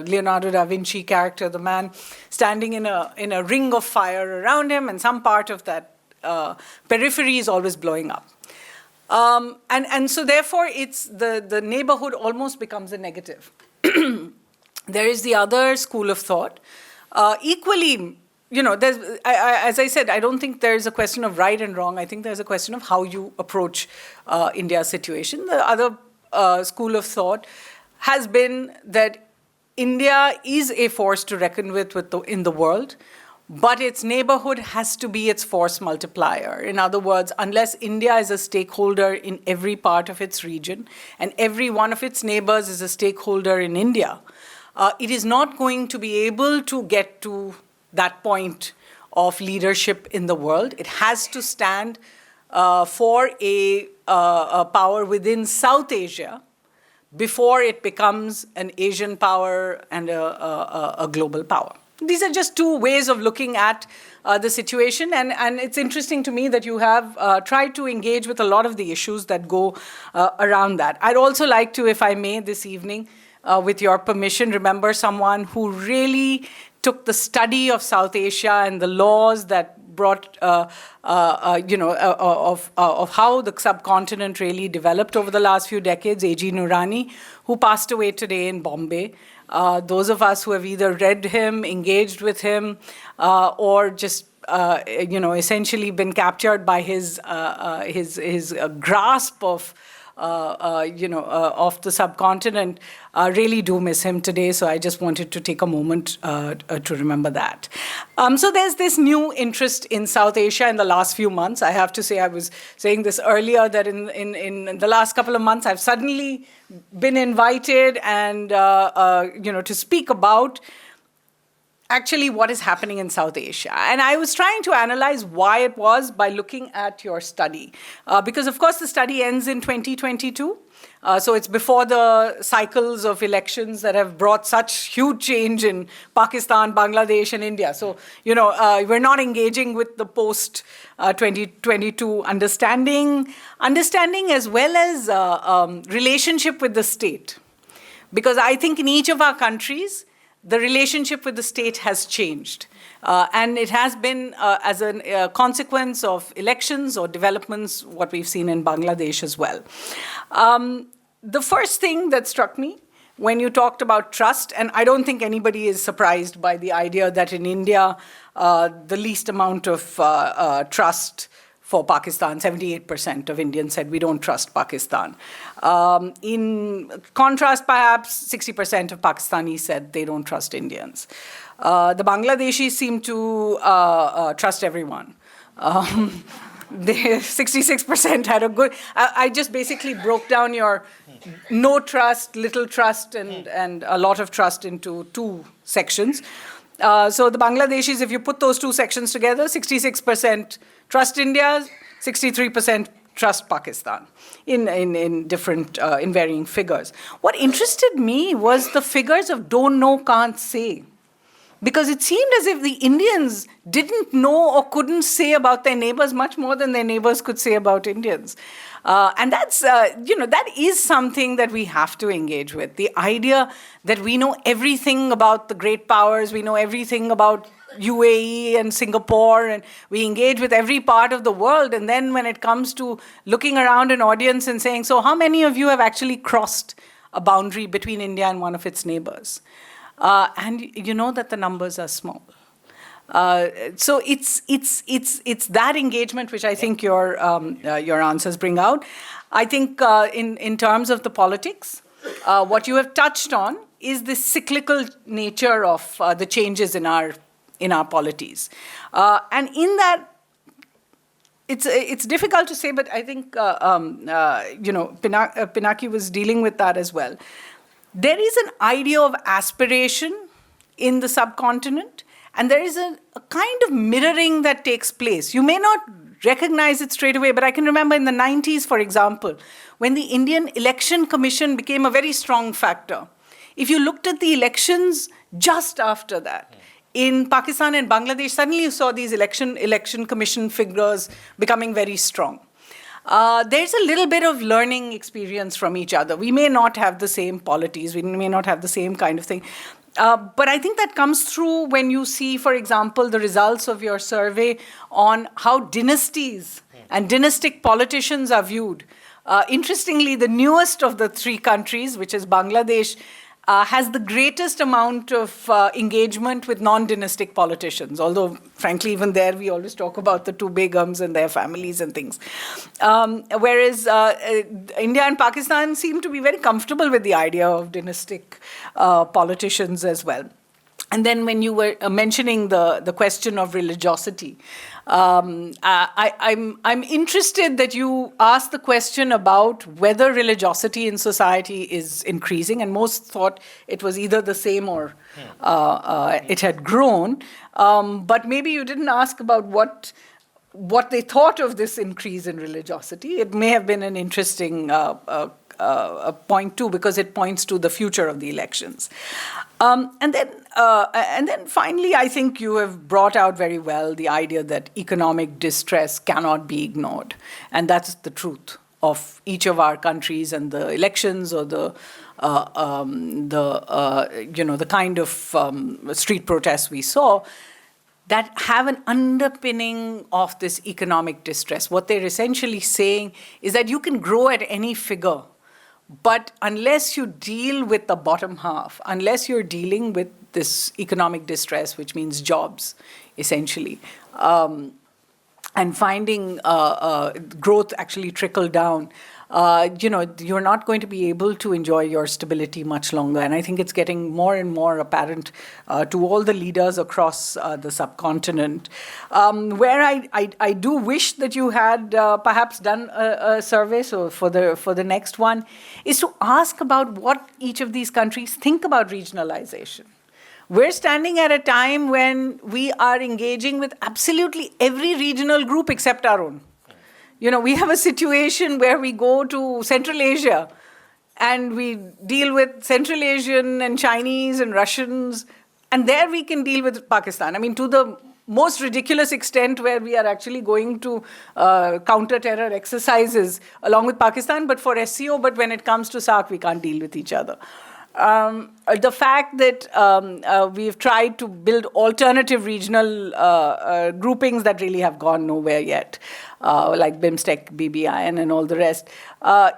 Leonardo da Vinci character, the man standing in a ring of fire around him, and some part of that periphery is always blowing up. And so therefore, it's the neighborhood almost becomes a negative. There is the other school of thought. Equally, as I said, I don't think there's a question of right and wrong. I think there's a question of how you approach India's situation. The other school of thought has been that India is a force to reckon with in the world, but its neighborhood has to be its force multiplier. In other words, unless India is a stakeholder in every part of its region, and every one of its neighbors is a stakeholder in India, it is not going to be able to get to that point of leadership in the world. It has to stand for a power within South Asia before it becomes an Asian power and a global power. These are just two ways of looking at the situation, and it's interesting to me that you have tried to engage with a lot of the issues that go around that. I'd also like to, if I may, this evening, with your permission, remember someone who really took the study of South Asia and the laws that brought, of how the subcontinent really developed over the last few decades, A.G. Nurani, who passed away today in Bombay. Those of us who have either read him, engaged with him, or just essentially been captured by his grasp of the subcontinent, really do miss him today. So I just wanted to take a moment to remember that. So there's this new interest in South Asia in the last few months. I have to say, I was saying this earlier, that in the last couple of months, I've suddenly been invited and, to speak about actually what is happening in South Asia. And I was trying to analyze why it was by looking at your study. Because, of course, the study ends in 2022. So it's before the cycles of elections that have brought such huge change in Pakistan, Bangladesh, and India. So, we're not engaging with the post-2022 understanding as well as relationship with the state. Because I think in each of our countries, the relationship with the state has changed. And it has been as a consequence of elections or developments, what we've seen in Bangladesh as well. The first thing that struck me when you talked about trust, and I don't think anybody is surprised by the idea that in India, the least amount of trust for Pakistan, 78% of Indians said we don't trust Pakistan. In contrast, perhaps, 60% of Pakistanis said they don't trust Indians. The Bangladeshis seem to trust everyone. 66% had a good. I just basically broke down your no trust, little trust, and a lot of trust into two sections. So the Bangladeshis, if you put those two sections together, 66% trust India, 63% trust Pakistan in different, in varying figures. What interested me was the figures of don't know, can't say. Because it seemed as if the Indians didn't know or couldn't say about their neighbors much more than their neighbors could say about Indians. And that's, that is something that we have to engage with. The idea that we know everything about the great powers, we know everything about UAE and Singapore, and we engage with every part of the world. And then when it comes to looking around an audience and saying, so how many of you have actually crossed a boundary between India and one of its neighbors? And you know that the numbers are small. So it's that engagement which I think your answers bring out. I think in terms of the politics, what you have touched on is the cyclical nature of the changes in our polities, and in that. It's difficult to say, but I think Pinaki was dealing with that as well. There is an idea of aspiration in the subcontinent, and there is a kind of mirroring that takes place. You may not recognize it straight away, but I can remember in the 90s, for example, when the Indian Election Commission became a very strong factor. If you looked at the elections just after that, in Pakistan and Bangladesh, suddenly you saw these election commission figures becoming very strong. There's a little bit of learning experience from each other. We may not have the same polities, we may not have the same kind of thing. But I think that comes through when you see, for example, the results of your survey on how dynasties and dynastic politicians are viewed. Interestingly, the newest of the three countries, which is Bangladesh, has the greatest amount of engagement with non-dynastic politicians, although, frankly, even there we always talk about the two begums and their families and things. Whereas India and Pakistan seem to be very comfortable with the idea of dynastic politicians as well. And then when you were mentioning the question of religiosity, I'm interested that you asked the question about whether religiosity in society is increasing, and most thought it was either the same or it had grown. But maybe you didn't ask about what they thought of this increase in religiosity. It may have been an interesting point too, because it points to the future of the elections. And then finally, I think you have brought out very well the idea that economic distress cannot be ignored, and that's the truth of each of our countries, and the elections or the kind of street protests we saw that have an underpinning of this economic distress. What they're essentially saying is that you can grow at any figure, but unless you deal with the bottom half, unless you're dealing with this economic distress, which means jobs, essentially, and finding growth actually trickle down, you're not going to be able to enjoy your stability much longer. And I think it's getting more and more apparent to all the leaders across the subcontinent. Where I do wish that you had perhaps done a survey, so for the next one, is to ask about what each of these countries think about regionalization. We're standing at a time when we are engaging with absolutely every regional group except our own. We have a situation where we go to Central Asia and we deal with Central Asian and Chinese and Russians, and there we can deal with Pakistan. I mean, to the most ridiculous extent where we are actually going to counter-terror exercises along with Pakistan, but for SCO, but when it comes to SAARC, we can't deal with each other. The fact that we've tried to build alternative regional groupings that really have gone nowhere yet, like BIMSTEC, BBIN, and all the rest.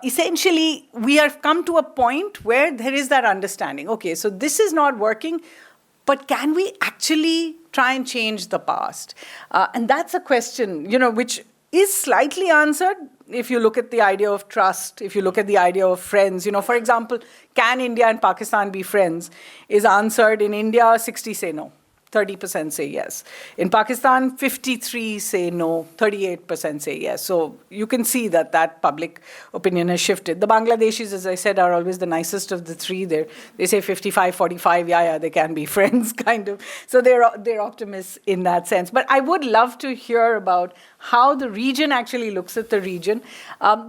Essentially, we have come to a point where there is that understanding. Okay, so this is not working, but can we actually try and change the past? And that's a question, which is slightly answered if you look at the idea of trust, if you look at the idea of friends. For example, can India and Pakistan be friends? Is answered in India, 60 say no. 30% say yes. In Pakistan, 53 say no, 38% say yes. So you can see that public opinion has shifted. The Bangladeshis, as I said, are always the nicest of the three. They say 55, 45, yeah, they can be friends, kind of. So they're optimists in that sense. But I would love to hear about how the region actually looks at the region,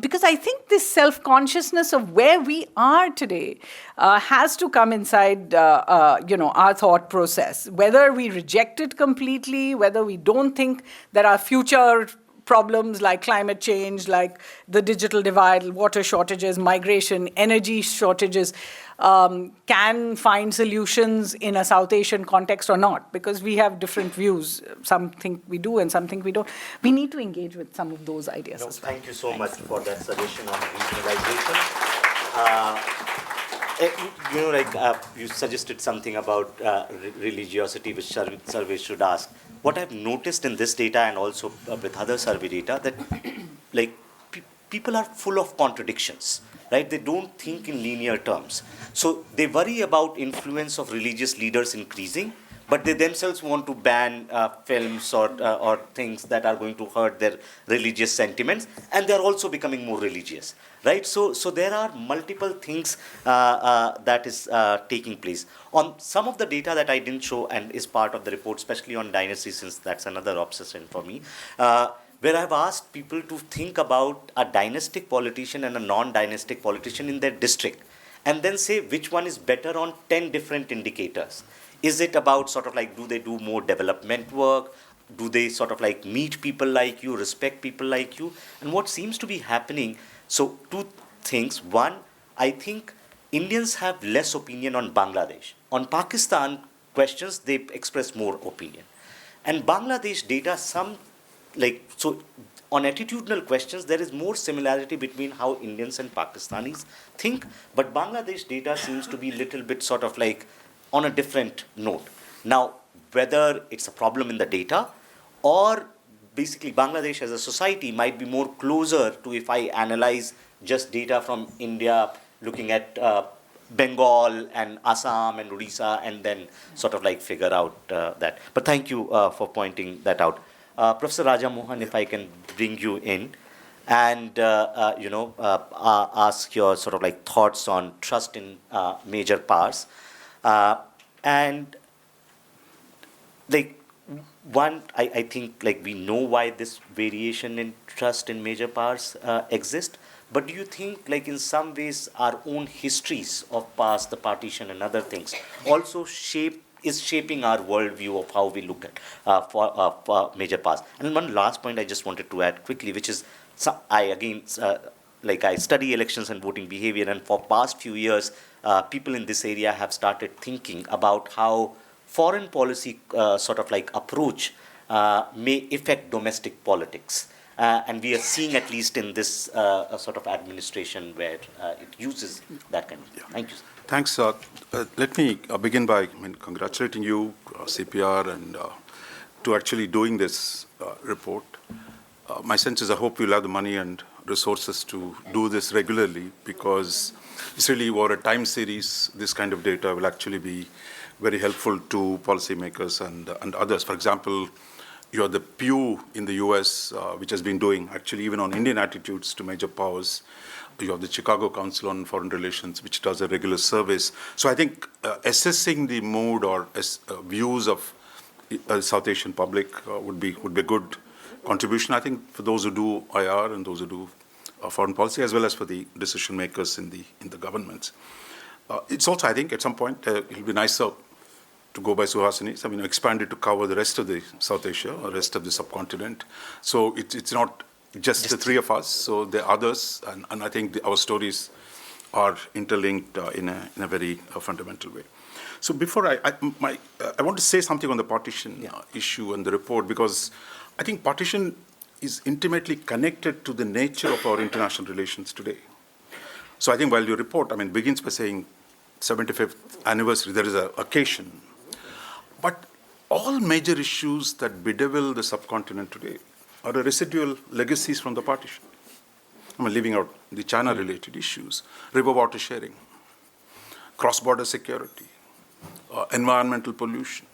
because I think this self-consciousness of where we are today has to come inside, our thought process. Whether we reject it completely, whether we don't think there are future problems like climate change, like the digital divide, water shortages, migration, energy shortages, can find solutions in a South Asian context or not, because we have different views. Some think we do and some think we don't. We need to engage with some of those ideas as well. Thank you so much for that suggestion on regionalization. You suggested something about religiosity, which surveys should ask. What I've noticed in this data and also with other survey data, that people are full of contradictions, right? They don't think in linear terms. So they worry about influence of religious leaders increasing, but they themselves want to ban films or things that are going to hurt their religious sentiments, and they're also becoming more religious, right? So there are multiple things that is taking place. On some of the data that I didn't show and is part of the report, especially on dynasty, since that's another obsession for me, where I've asked people to think about a dynastic politician and a non-dynastic politician in their district, and then say which one is better on 10 different indicators. Is it about sort of like, do they do more development work? Do they sort of like meet people like you, respect people like you? And what seems to be happening, so two things. One, I think Indians have less opinion on Bangladesh. On Pakistan questions, they express more opinion. And Bangladesh data, so on attitudinal questions, there is more similarity between how Indians and Pakistanis think, but Bangladesh data seems to be a little bit sort of like on a different note. Now, whether it's a problem in the data or basically Bangladesh as a society might be more closer to if I analyze just data from India, looking at Bengal and Assam and Odisha, and then sort of like figure out that. But thank you for pointing that out. Professor Raja Mohan, if I can bring you in and ask your sort of like thoughts on trust in major powers. And like one, I think like we know why this variation in trust in major powers exist, but do you think like in some ways our own histories of past, the partition and other things also is shaping our worldview of how we look at for major powers? And one last point I just wanted to add quickly, which is I study elections and voting behavior, and for past few years, people in this area have started thinking about how foreign policy sort of like approach may affect domestic politics. And we are seeing, at least in this sort of administration, where it uses that kind of thing. Thank you, sir. Thanks. Let me begin by congratulating you, CPR, and to actually doing this report. My sense is I hope you'll have the money and resources to do this regularly, because it's really over a time series, this kind of data will actually be very helpful to policymakers and others. For example, you're the Pew in the US, which has been doing actually even on Indian attitudes to major powers. You have the Chicago Council on Foreign Relations, which does a regular surveys. So I think assessing the mood or views of South Asian public would be a good contribution. I think for those who do IR and those who do foreign policy, as well as for the decision makers in the governments. It's also, I think, at some point it'll be nicer to go by Suhasini's. I mean, expand it to cover the rest of the South Asia or rest of the subcontinent. So it's not just the three of us. So there are others, and I think our stories are interlinked in a very fundamental way. So before I want to say something on the partition issue and the report, because I think partition is intimately connected to the nature of our international relations today. So I think while your report, begins by saying 75th anniversary, there is an occasion. But all major issues that bedevil the subcontinent today are the residual legacies from the partition. Leaving out the China-related issues, river water sharing, cross-border security, environmental pollution,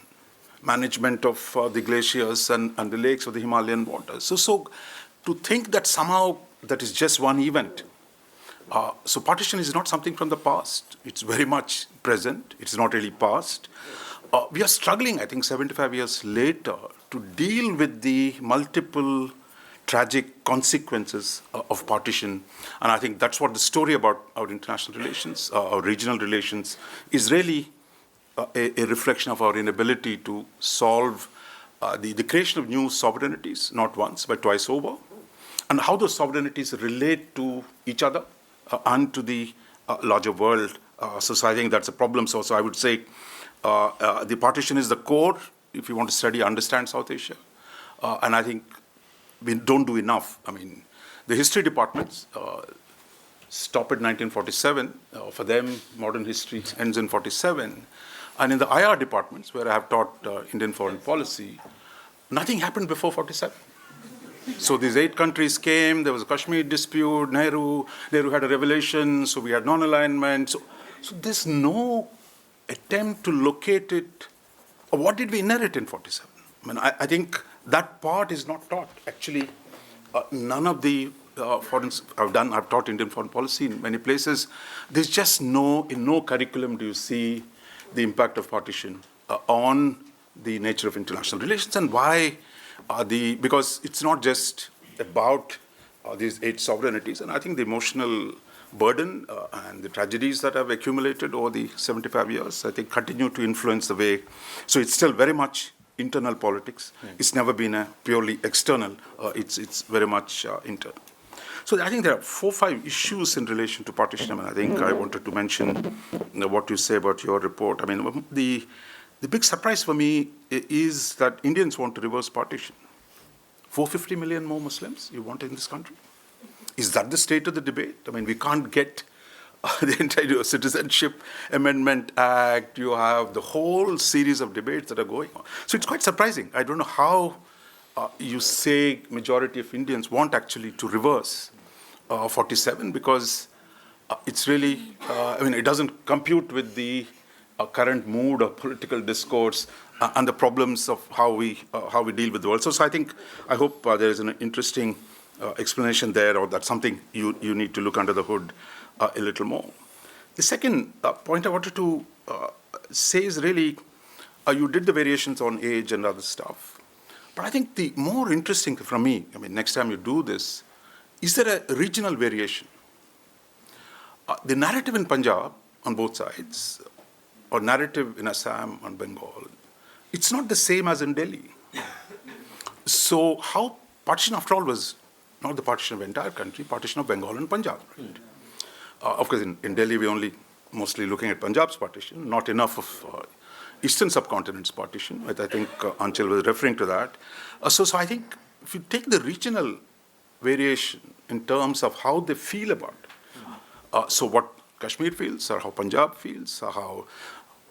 management of the glaciers and the lakes of the Himalayan waters. So to think that somehow that is just one event. So partition is not something from the past. It's very much present. It's not really past. We are struggling, I think, 75 years later to deal with the multiple tragic consequences of partition. And I think that's what the story about our international relations, our regional relations, is really a reflection of our inability to solve the creation of new sovereignties, not once, but twice over, and how those sovereignties relate to each other and to the larger world. So I think that's a problem. So I would say the partition is the core if you want to study, understand South Asia. And I think we don't do enough. The history departments stop at 1947. For them, modern history ends in 47. And in the IR departments, where I have taught Indian foreign policy, nothing happened before 47. So these 8 countries came, there was a Kashmir dispute, Nehru had a revelation, so we had non-alignment. So there's no attempt to locate it, or what did we inherit in 47? I think that part is not taught. Actually, none of the I've taught Indian foreign policy in many places. There's just in no curriculum do you see the impact of partition on the nature of international relations and why because it's not just about these 8 sovereignties, and I think the emotional burden and the tragedies that have accumulated over the 75 years, I think, continue to influence the way. So it's still very much internal politics. It's never been a purely external. It's very much internal. So I think there are 4 or 5 issues in relation to partition. I think I wanted to mention what you say about your report. The big surprise for me is that Indians want to reverse partition. 450 million more Muslims you want in this country? Is that the state of the debate? We can't get the entire Citizenship Amendment Act. You have the whole series of debates that are going on. So it's quite surprising. I don't know how you say majority of Indians want actually to reverse 47, because it's really, it doesn't compute with the current mood of political discourse and the problems of how we deal with the world. So I hope there is an interesting explanation there, or that's something you need to look under the hood a little more. The second point I wanted to say is really, you did the variations on age and other stuff. But I think the more interesting for me, next time you do this, is there a regional variation? The narrative in Punjab on both sides, or narrative in Assam and Bengal, it's not the same as in Delhi. So how partition, after all, was not the partition of the entire country, partition of Bengal and Punjab. Right? Of course, in Delhi, we're only mostly looking at Punjab's partition, not enough of Eastern subcontinent's partition. I think Anchal was referring to that. So I think if you take the regional variation in terms of how they feel about it, so what Kashmir feels, or how Punjab feels, or how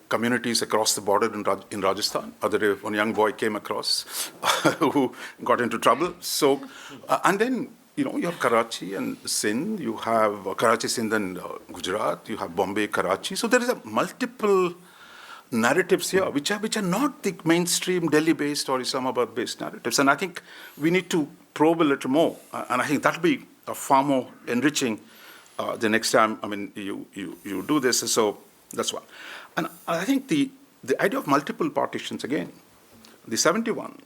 communities across the border in Rajasthan. Other day, one young boy came across who got into trouble. So, and then, you have Karachi and Sindh, you have Karachi, Sindh and Gujarat, you have Bombay, Karachi. So there is a multiple narratives here which are not the mainstream Delhi-based or Islamabad-based narratives. And I think we need to probe a little more. And I think that'll be far more enriching the next time, you do this. So that's one. And I think the idea of multiple partitions, again, the 71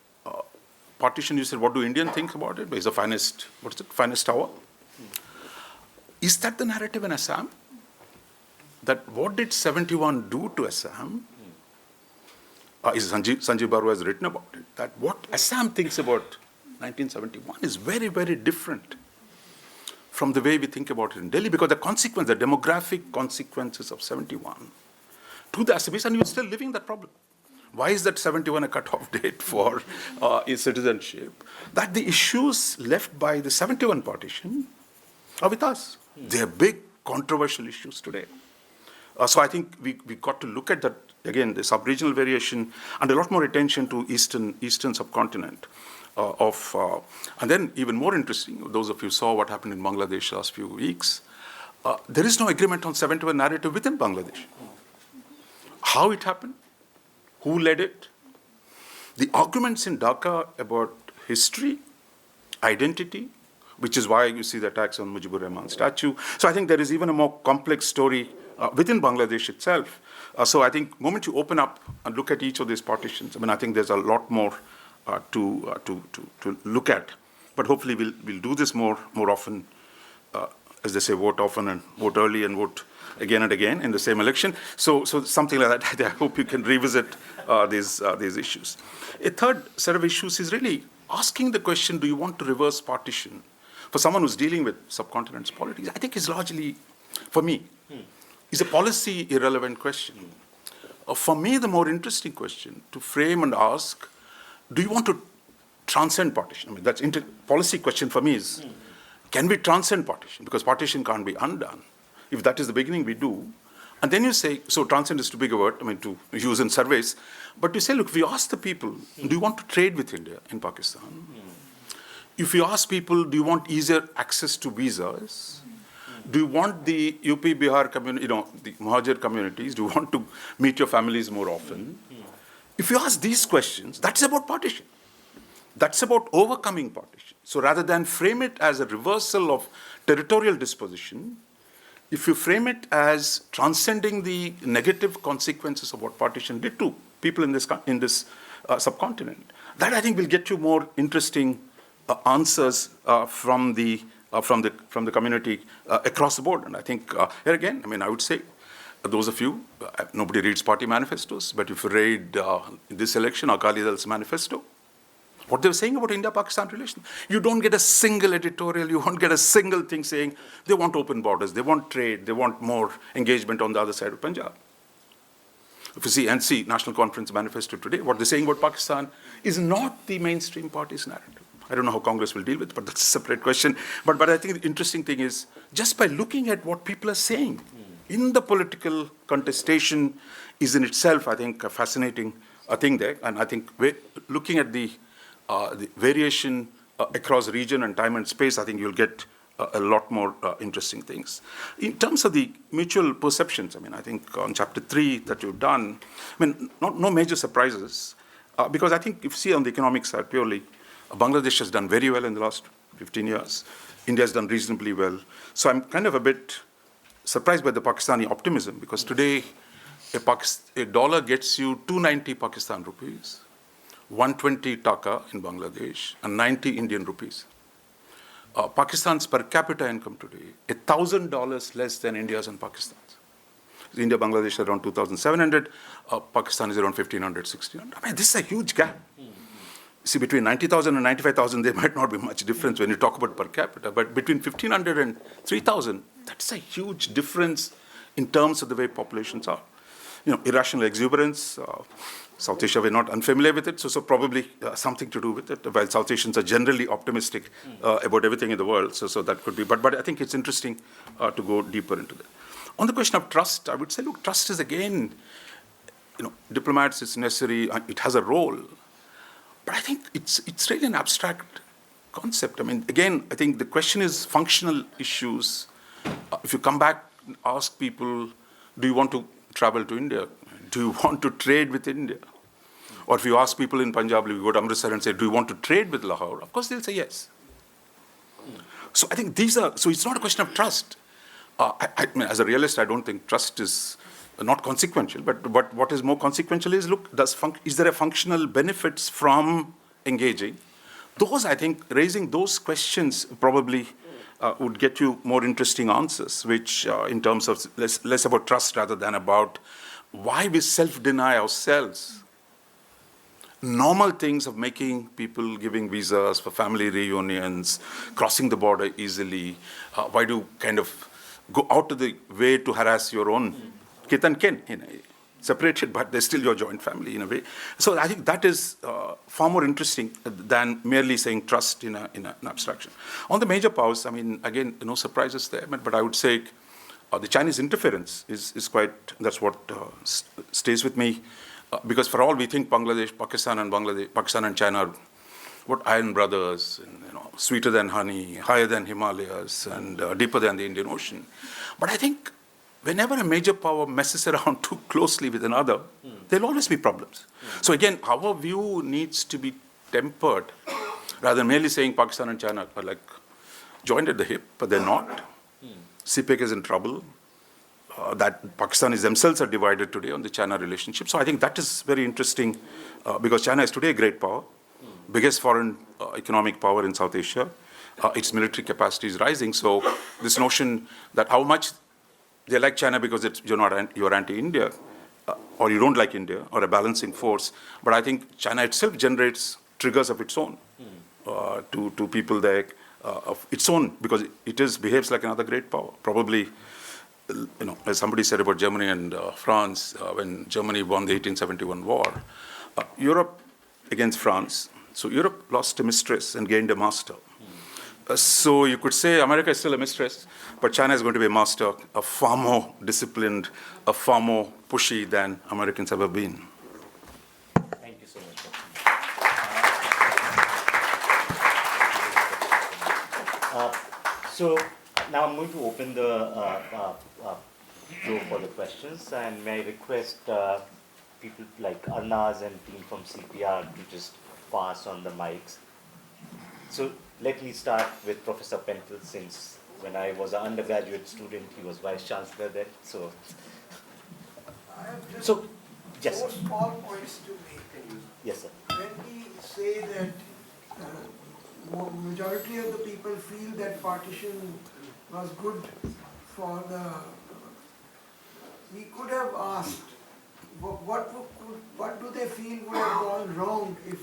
partition, you said, what do Indians think about it? It's the finest tower. Is that the narrative in Assam? That what did 71 do to Assam? Sanjeev Barua has written about it, that what Assam thinks about 1971 is very, very different from the way we think about it in Delhi, because the demographic consequences of 71 to the Assamese, and you're still living that problem. Why is that 71 a cutoff date for citizenship? That the issues left by the 71 partition are with us. They are big, controversial issues today. So I think we got to look at that, again, the sub-regional variation and a lot more attention to eastern subcontinent. And then even more interesting, those of you who saw what happened in Bangladesh last few weeks, there is no agreement on 71 narrative within Bangladesh. How it happened, who led it, the arguments in Dhaka about history, identity, which is why you see the attacks on Mujibur Rahman's statue. So I think there is even a more complex story within Bangladesh itself. So I think the moment you open up and look at each of these partitions, I think there's a lot more to look at. But hopefully we'll do this more often. As they say, vote often and vote early and vote again and again in the same election. So something like that. I hope you can revisit these issues. A third set of issues is really asking the question, do you want to reverse partition? For someone who's dealing with subcontinent's politics, I think is largely, for me, is a policy irrelevant question. For me, the more interesting question to frame and ask, do you want to transcend partition? That's policy question for me is, can we transcend partition? Because partition can't be undone. If that is the beginning, we do. And then you say, so transcend is too big a word, to use in surveys. But you say, look, if we ask the people, do you want to trade with India in Pakistan? If you ask people, do you want easier access to visas? Do you want the UP, Bihar community, the Muhajir communities, do you want to meet your families more often? If you ask these questions, that's about partition. That's about overcoming partition. So rather than frame it as a reversal of territorial disposition, if you frame it as transcending the negative consequences of what partition did to people in this subcontinent, that I think will get you more interesting answers from the community across the board. And I think here again, I would say, those of you, nobody reads party manifestos, but if you read this election, Akali Dal's manifesto, what they were saying about India-Pakistan relations, you don't get a single editorial, you won't get a single thing saying they want open borders, they want trade, they want more engagement on the other side of Punjab. If you see NC, National Conference Manifesto today, what they're saying about Pakistan is not the mainstream party's narrative. I don't know how Congress will deal with it, but that's a separate question. But I think the interesting thing is, just by looking at what people are saying in the political contestation is in itself, I think, a fascinating thing there. And I think looking at the variation across region and time and space, I think you'll get a lot more interesting things. In terms of the mutual perceptions, I think on chapter 3 that you've done, no major surprises, because I think if you see on the economic side purely, Bangladesh has done very well in the last 15 years. India has done reasonably well. So I'm kind of a bit surprised by the Pakistani optimism, because today a dollar gets you 290 Pakistan rupees, 120 taka in Bangladesh, and 90 Indian rupees. Pakistan's per capita income today, $1,000 less than India's and Pakistan's. India, Bangladesh is around 2,700, Pakistan is around 1,500, 1,600. This is a huge gap. See, between 90,000 and 95,000, there might not be much difference when you talk about per capita, but between 1,500 and 3,000, that's a huge difference in terms of the way populations are. Irrational exuberance, South Asia, we're not unfamiliar with it, so probably something to do with it, while South Asians are generally optimistic about everything in the world, so that could be, but I think it's interesting to go deeper into that. On the question of trust, I would say, look, trust is again, diplomats, it's necessary, it has a role. But I think it's really an abstract concept. Again, I think the question is functional issues. If you come back and ask people, do you want to travel to India? do you want to trade with India? Or if you ask people in Punjab, you go to Amritsar and say, do you want to trade with Lahore? Of course, they'll say yes. So I think so it's not a question of trust. I mean, as a realist, I don't think trust is not consequential, but what is more consequential is, look, is there a functional benefits from engaging? Those, I think, raising those questions probably would get you more interesting answers, which in terms of less about trust rather than about why we self-deny ourselves normal things of making people giving visas for family reunions, crossing the border easily. Why do you kind of go out of the way to harass your own kith and kin, separated, but they're still your joint family in a way. So I think that is far more interesting than merely saying trust in an abstraction. On the major powers, I mean, again, no surprises there, but I would say the Chinese interference is quite, that's what stays with me. Because for all we think Pakistan and China are what iron brothers, and, sweeter than honey, higher than Himalayas, and deeper than the Indian Ocean. But I think whenever a major power messes around too closely with another, there'll always be problems. So again, our view needs to be tempered, rather than merely saying Pakistan and China are like joined at the hip, but they're not. CPEC is in trouble. That Pakistanis themselves are divided today on the China relationship. So I think that is very interesting because China is today a great power, biggest foreign economic power in South Asia. Its military capacity is rising. So this notion that how much they like China because you're anti-India or you don't like India or a balancing force. But I think China itself generates triggers of its own to people there of its own because it behaves like another great power. Probably, as somebody said about Germany and France, when Germany won the 1871 war, Europe against France, so Europe lost a mistress and gained a master. So you could say America is still a mistress, but China is going to be a master, a far more disciplined, a far more pushy than Americans ever been. Thank you so much. So now I'm going to open the floor for the questions, and may I request people like Arnaz and team from CPR to just pass on the mics. So let me start with Professor Pentel, since when I was an undergraduate student, he was Vice Chancellor then. So yes. Four small points to make. Yes, sir. When we say that majority of the people feel that partition was good for we could have asked what do they feel would have gone wrong if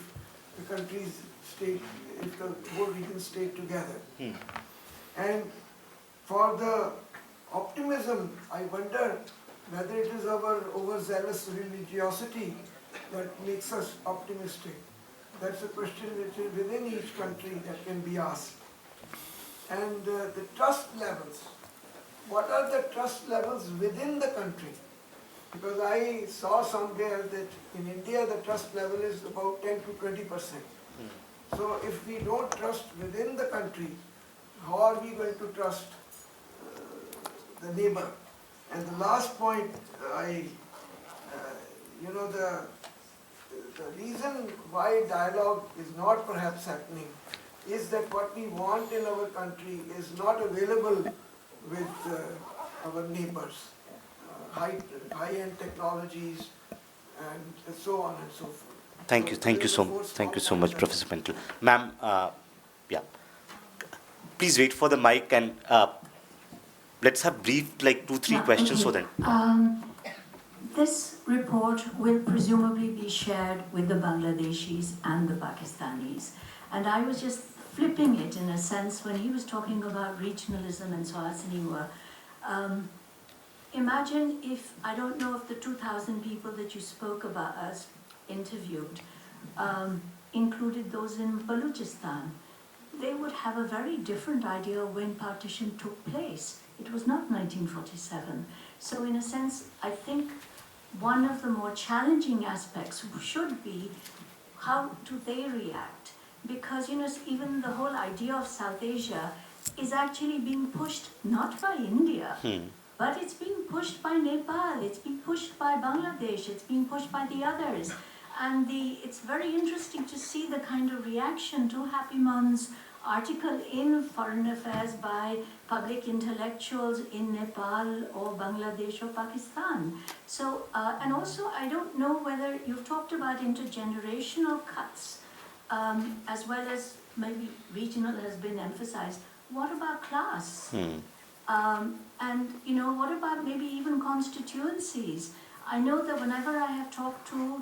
the countries stayed, if the whole region stayed together. And for the optimism, I wonder whether it is our overzealous religiosity that makes us optimistic. That's a question which is within each country that can be asked. And the trust levels. What are the trust levels within the country? Because I saw somewhere that in India the trust level is about 10 to 20%. So if we don't trust within the country, how are we going to trust the neighbor? And the last point, the reason why dialogue is not perhaps happening is that what we want in our country is not available with our neighbors. High-end technologies and so on and so forth. Thank you so much, Professor Pentel. Ma'am, yeah. Please wait for the mic and let's have brief, like 2-3 questions so then. This report will presumably be shared with the Bangladeshis and the Pakistanis. And I was just flipping it in a sense when he was talking about regionalism and Swahasiniwa. Imagine if, I don't know if the 2,000 people that you spoke about us interviewed included those in Balochistan. They would have a very different idea when partition took place. It was not 1947. So in a sense, I think one of the more challenging aspects should be how do they react? Because, even the whole idea of South Asia is actually being pushed not by India, But it's being pushed by Nepal, it's being pushed by Bangladesh, it's being pushed by the others. And it's very interesting to see the kind of reaction to Happy Man's article in Foreign Affairs by public intellectuals in Nepal or Bangladesh or Pakistan. So, and also I don't know whether you've talked about intergenerational cuts, as well as maybe regional has been emphasized. What about class? And what about maybe even constituencies? I know that whenever I have talked to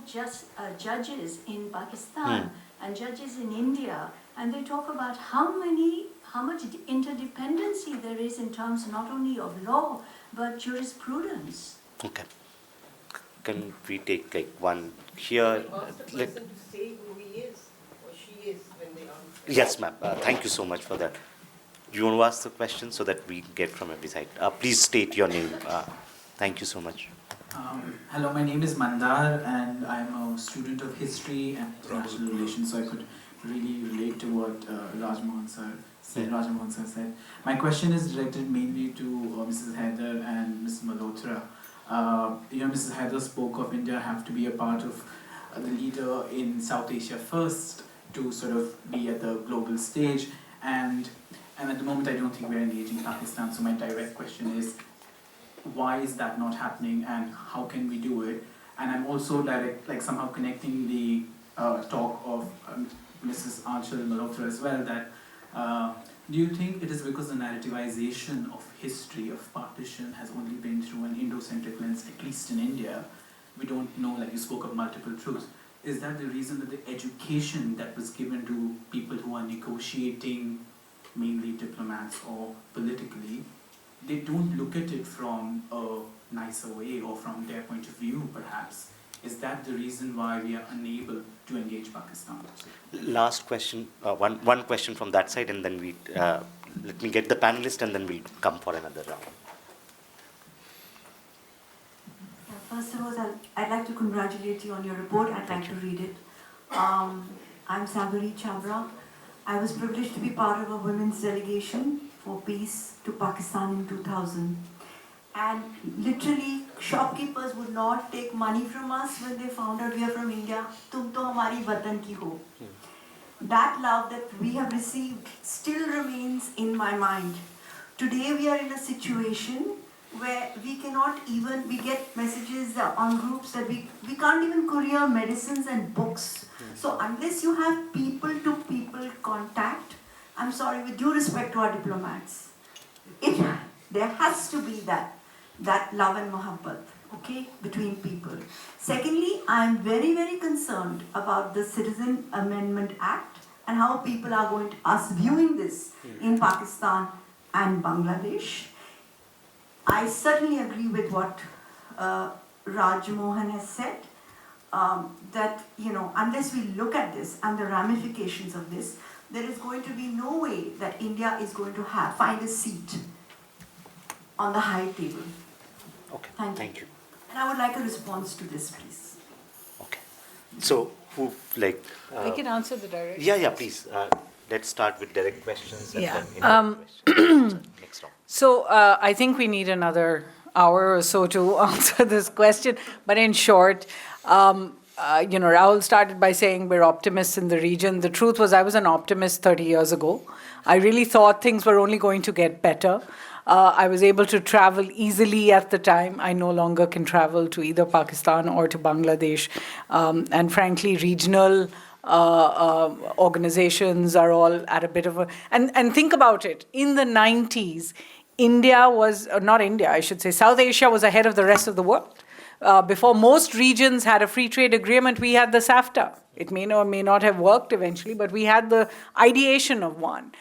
judges in Pakistan and judges in India, and they talk about how much interdependency there is in terms not only of law but jurisprudence. Okay. Can we take like one here? Ask the person to say who he is or she is when they answer. Yes, ma'am. Thank you so much for that. Do you want to ask the question so that we get from every side? Please state your name. Thank you so much. Hello, my name is Mandar and I'm a student of history and international relations, so I could really relate to what Rajmohan sir said. My question is directed mainly to Mrs. Haider and Ms. Malhotra. Mrs. Haider spoke of India have to be a part of the leader in South Asia first to sort of be at the global stage, and at the moment I don't think we're engaging Pakistan, so my direct question is, why is that not happening and how can we do it? And I'm also somehow connecting the talk of Mrs. Anshul Malhotra as well, that do you think it is because the narrativization of history, of partition, has only been through an Indo-centric lens, at least in India? We don't know, like you spoke of multiple truths. Is that the reason that the education that was given to people who are negotiating, mainly diplomats or politically, they don't look at it from a nicer way or from their point of view, perhaps? Is that the reason why we are unable to engage Pakistan? Last question, one question from that side, and then let me get the panelist, and then we'll come for another round. First of all, I'd like to congratulate you on your report. I'd like to read it. I'm Sabari Chabra. I was privileged to be part of a women's delegation for peace to Pakistan in 2000. And literally, shopkeepers would not take money from us when they found out we are from India. Tum to hamari watan ki ho. That love that we have received still remains in my mind. Today we are in a situation where we get messages on groups that we can't even courier medicines and books. So unless you have people-to-people contact, I'm sorry, with due respect to our diplomats, there has to be that love and mohabbat, okay, between people. Secondly, I'm very, very concerned about the Citizen Amendment Act and how people are going to us viewing this in Pakistan and Bangladesh. I certainly agree with what Raj Mohan has said, that, unless we look at this and the ramifications of this, there is going to be no way that India is going to find a seat on the high table. Okay, Thank you. And I would like a response to this, please. Okay. So, I can answer the direct. Yeah, please. Let's start with direct questions. And Yeah. then questions. Next round. So I think we need another hour or so to answer this question. But in short, Rahul started by saying we're optimists in the region. The truth was I was an optimist 30 years ago. I really thought things were only going to get better. I was able to travel easily at the time. I no longer can travel to either Pakistan or to Bangladesh. And frankly, regional organizations are all at a bit of a... And think about it. In the 90s, South Asia was ahead of the rest of the world. Before most regions had a free trade agreement, we had the SAFTA. It may or may not have worked eventually, but we had the ideation of one.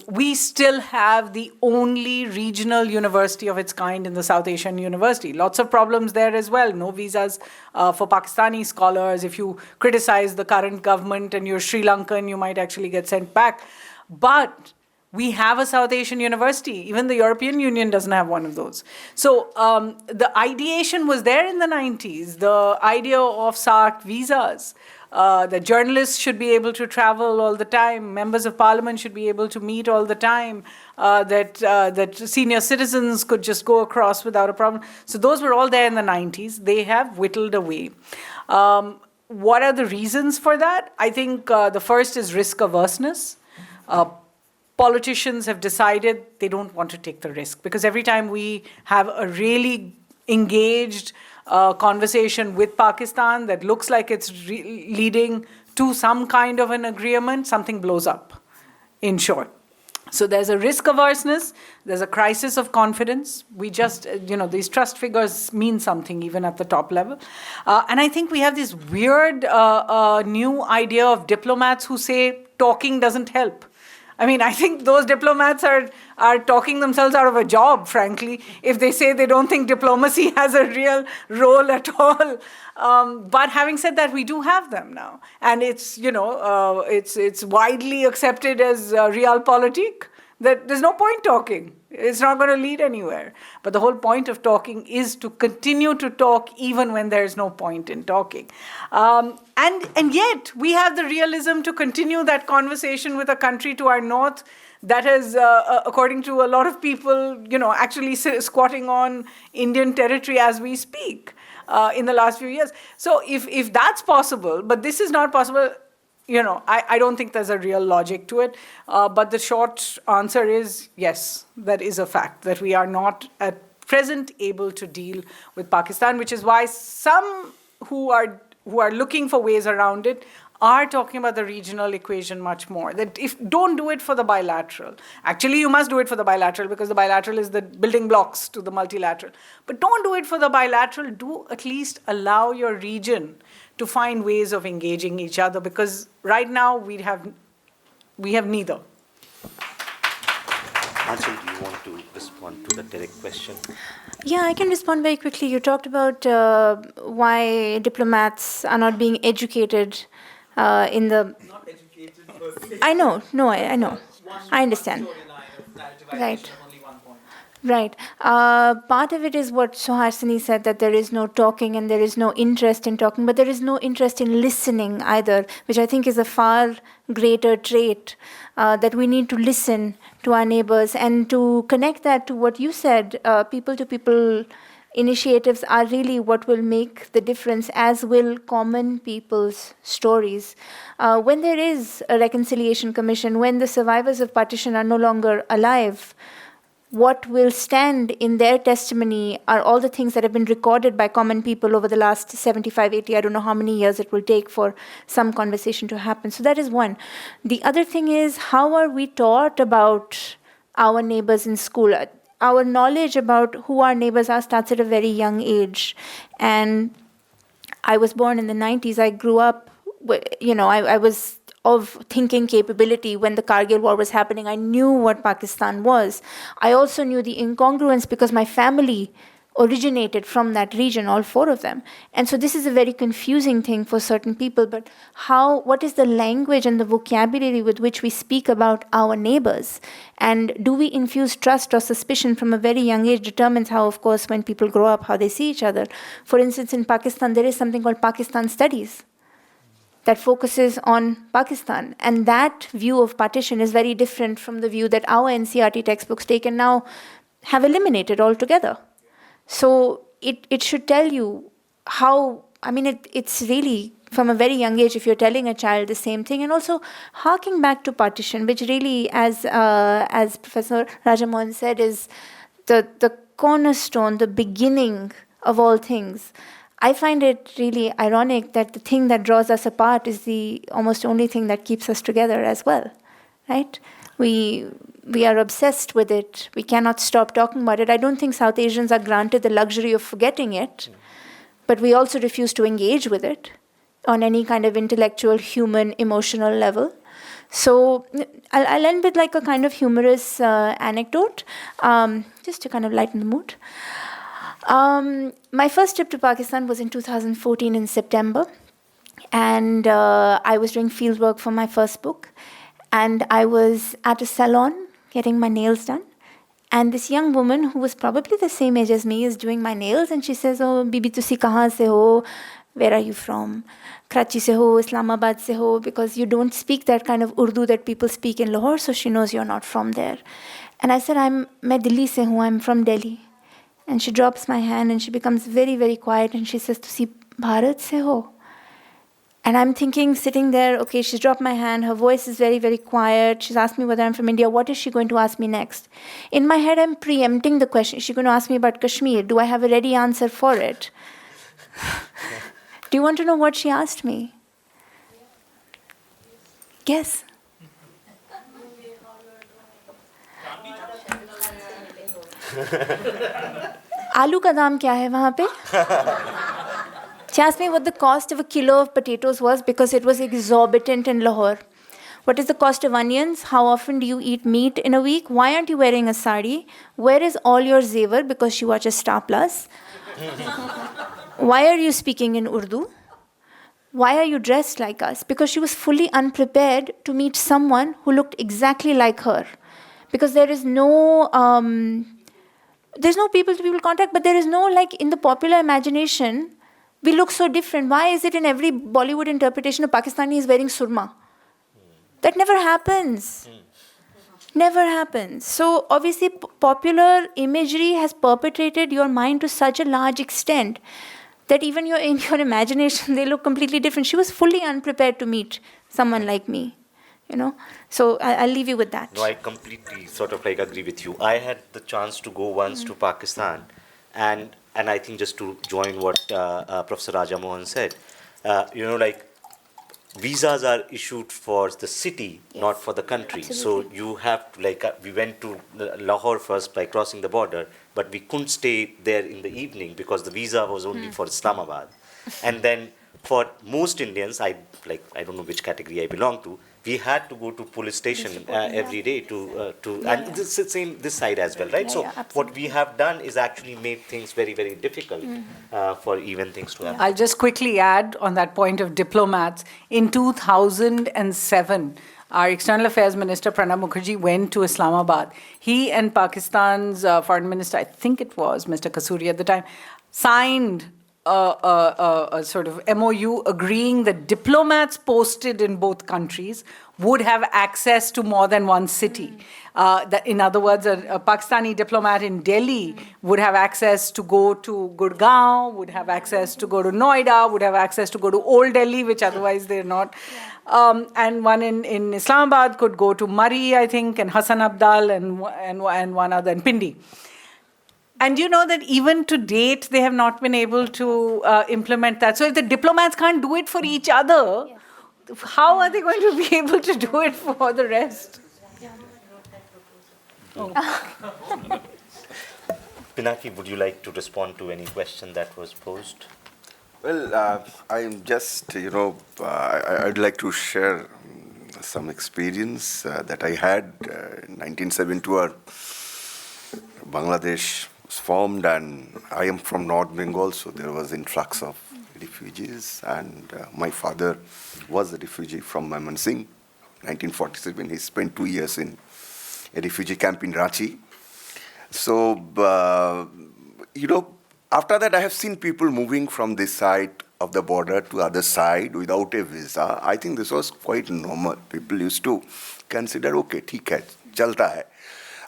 We still have the only regional university of its kind in the South Asian University. Lots of problems there as well. No visas for Pakistani scholars. If you criticize the current government and you're Sri Lankan, you might actually get sent back. But We have a South Asian university. Even the European Union doesn't have one of those. So the ideation was there in the 90s, the idea of SARC visas. That journalists should be able to travel all the time, members of parliament should be able to meet all the time, that senior citizens could just go across without a problem. So those were all there in the 90s. They have whittled away. What are the reasons for that? I think the first is risk averseness. Politicians have decided they don't want to take the risk, because every time we have a really engaged conversation with Pakistan that looks like it's leading to some kind of an agreement, something blows up, in short. So there's a risk averseness, there's a crisis of confidence. We just, these trust figures mean something even at the top level. And I think we have this weird new idea of diplomats who say talking doesn't help. I mean, I think those diplomats are talking themselves out of a job, frankly, if they say they don't think diplomacy has a real role at all. But having said that, we do have them now. And it's, it's widely accepted as realpolitik that there's no point talking. It's not going to lead anywhere. But the whole point of talking is to continue to talk even when there's no point in talking. And yet, we have the realism to continue that conversation with a country to our north that is, according to a lot of people, actually squatting on Indian territory as we speak in the last few years. So if that's possible, but this is not possible, I don't think there's a real logic to it. But the short answer is yes, that is a fact, that we are not at present able to deal with Pakistan, which is why some who are looking for ways around it are talking about the regional equation much more. That don't do it for the bilateral. Actually, you must do it for the bilateral, because the bilateral is the building blocks to the multilateral. But don't do it for the bilateral. Do at least allow your region to find ways of engaging each other, because right now we have neither. Ansel, do you want to respond to the direct question? Yeah, I can respond very quickly. You talked about why diplomats are not being educated in the... Not educated per se. I know. I understand. Right. Right. Part of it is what Suhasini said, that there is no talking and there is no interest in talking, but there is no interest in listening either, which I think is a far greater trait, that we need to listen to our neighbors. And to connect that to what you said, people-to-people initiatives are really what will make the difference, as will common people's stories. When there is a reconciliation commission, when the survivors of partition are no longer alive, what will stand in their testimony are all the things that have been recorded by common people over the last 75, 80, I don't know how many years it will take for some conversation to happen. So that is one. The other thing is, how are we taught about our neighbors in school? Our knowledge about who our neighbors are starts at a very young age. And I was born in the 90s. I grew up, I was of thinking capability when the Kargil war was happening. I knew what Pakistan was. I also knew the incongruence because my family originated from that region, all four of them. And so this is a very confusing thing for certain people, but what is the language and the vocabulary with which we speak about our neighbors? And do we infuse trust or suspicion from a very young age determines how, of course, when people grow up, how they see each other. For instance, in Pakistan, there is something called Pakistan Studies that focuses on Pakistan. And that view of partition is very different from the view that our NCERT textbooks take and now have eliminated altogether. So it should tell you how, it's really from a very young age, if you're telling a child the same thing, and also harking back to partition, which really, as Professor Rajamohan said, is the cornerstone, the beginning of all things. I find it really ironic that the thing that draws us apart is the almost only thing that keeps us together as well, right? We are obsessed with it. We cannot stop talking about it. I don't think South Asians are granted the luxury of forgetting it, but we also refuse to engage with it on any kind of intellectual, human, emotional level. So I'll end with like a kind of humorous anecdote, just to kind of lighten the mood. My first trip to Pakistan was in 2014 in September, and I was doing field work for my first book, and I was at a salon getting my nails done. And this young woman who was probably the same age as me is doing my nails, and she says, "Oh, Bibi, tusi kahan se ho? Where are you from? Karachi se ho, Islamabad se ho?" Because you don't speak that kind of Urdu that people speak in Lahore, so she knows you're not from there. And I said, "Main Delhi se hu, I'm from Delhi." And she drops my hand and she becomes very, very quiet and she says, "Tusi Bharat se ho?" And I'm thinking, sitting there, okay, she's dropped my hand, her voice is very, very quiet. She's asked me whether I'm from India. What is she going to ask me next? In my head, I'm preempting the question. Is she going to ask me about Kashmir? Do I have a ready answer for it? Do you want to know what she asked me? Guess. आलू का दाम क्या है वहाँ पे? She asked me what the cost of a kilo of potatoes was because it was exorbitant in Lahore. What is the cost of onions? How often do you eat meat in a week? Why aren't you wearing a sari? Where is all your zevar? Because she watches Star Plus. Why are you speaking in Urdu? Why are you dressed like us? Because she was fully unprepared to meet someone who looked exactly like her. Because there's no people-to-people contact, but there is no, like, in the popular imagination, we look so different. Why is it in every Bollywood interpretation a Pakistani is wearing surma? That never happens. Never happens. So obviously popular imagery has perpetrated your mind to such a large extent that even in your imagination they look completely different. She was fully unprepared to meet someone like me. So I'll leave you with that. No, I completely sort of like agree with you. I had the chance to go once to Pakistan, and I think just to join what Professor Raja Mohan said, like visas are issued for the city, Yes. not for the country. Absolutely. So you have to, we went to Lahore first by crossing the border, but we couldn't stay there in the evening because the visa was only for Islamabad. And then for most Indians, I don't know which category I belong to, we had to go to police station every day and it's the same this side as well, right? So what we have done is actually made things very, very difficult for even things to happen. I'll just quickly add on that point of diplomats. In 2007, our External Affairs Minister, Pranab Mukherjee, went to Islamabad. He and Pakistan's Foreign Minister, I think it was Mr. Kasuri at the time, signed a sort of MOU agreeing that diplomats posted in both countries would have access to more than one city. In other words, a Pakistani diplomat in Delhi would have access to go to Gurgaon, would have access to go to Noida, would have access to go to Old Delhi, which otherwise they're not. And one in Islamabad could go to Murree, I think, and Hassan Abdal, and one other, and Pindi. And you know that even to date, they have not been able to implement that. So if the diplomats can't do it for each other, how are they going to be able to do it for the rest? Pinaki, would you like to respond to any question that was posed? Well, I'm just, I'd like to share some experience that I had in 1972. Bangladesh was formed, and I am from North Bengal, so there was influx of refugees, and my father was a refugee from Mymensingh. 1947, he spent 2 years in a refugee camp in Ranchi. So, after that, I have seen people moving from this side of the border to other side without a visa. I think this was quite normal. People used to consider, okay, theek hai, chalta hai.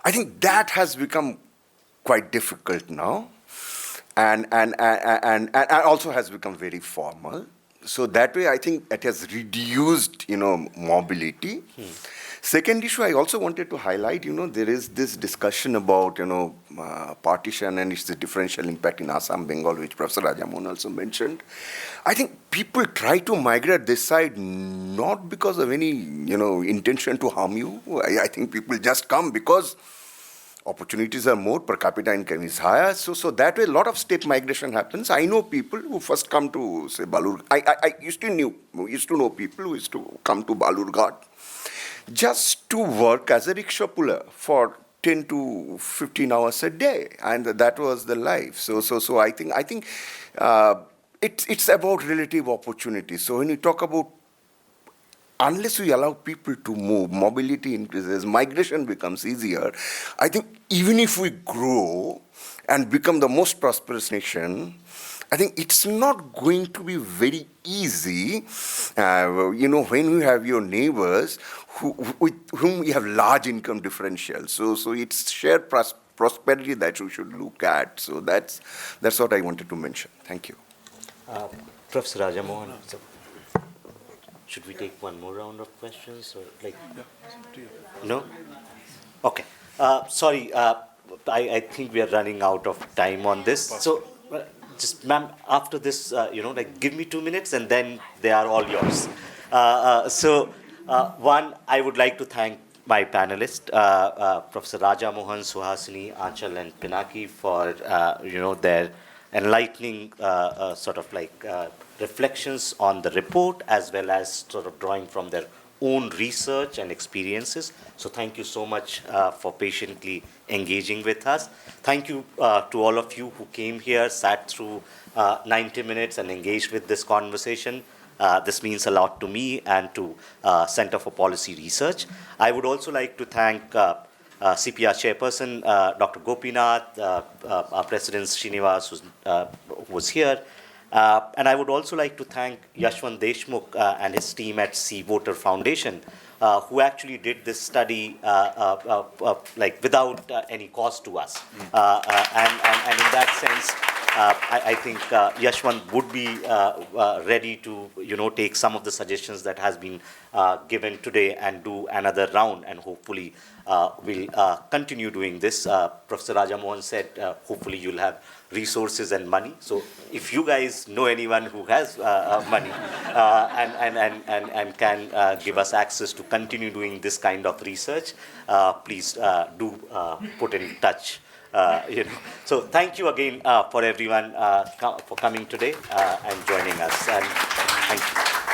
I think that has become quite difficult now, and also has become very formal. So that way, I think it has reduced, mobility. Second issue, I also wanted to highlight, there is this discussion about, partition and its differential impact in Assam, Bengal, which Professor Rajamohan also mentioned. I think people try to migrate this side not because of any, intention to harm you. I think people just come because opportunities are more, per capita income is higher. So that way, a lot of state migration happens. I know people who first come to, say, Balurghat. I used to know people who used to come to Balurghat just to work as a rickshaw puller for 10 to 15 hours a day, and that was the life. So I think it's about relative opportunity. So when you talk about unless we allow people to move, mobility increases, migration becomes easier. I think even if we grow and become the most prosperous nation, I think it's not going to be very easy, when you have your neighbors with whom we have large income differentials. So it's shared prosperity that we should look at. So that's what I wanted to mention. Thank you. Professor Rajamohan, so should we take one more round of questions? Or no? Okay. Sorry, I think we are running out of time on this. So, just ma'am, after this, give me 2 minutes and then they are all yours. One, I would like to thank my panelists, Professor Rajamohan, Suhasini, Aanchal, and Pinaki for, their enlightening reflections on the report, as well as sort of drawing from their own research and experiences. So thank you so much for patiently engaging with us. Thank you to all of you who came here, sat through 90 minutes and engaged with this conversation. This means a lot to me and to Center for Policy Research. I would also like to thank CPR Chairperson Dr. Gopinath, our President Srinivas, who was here. And I would also like to thank Yashwant Deshmukh and his team at Sea Voter Foundation, who actually did this study without any cost to us. And in that sense, I think Yashwant would be ready to, take some of the suggestions that has been given today and do another round, and hopefully we'll continue doing this. Professor Rajamohan said, hopefully you'll have resources and money. So if you guys know anyone who has money and can give us access to continue doing this kind of research, please do put in touch. So thank you again for everyone for coming today and joining us. And thank you.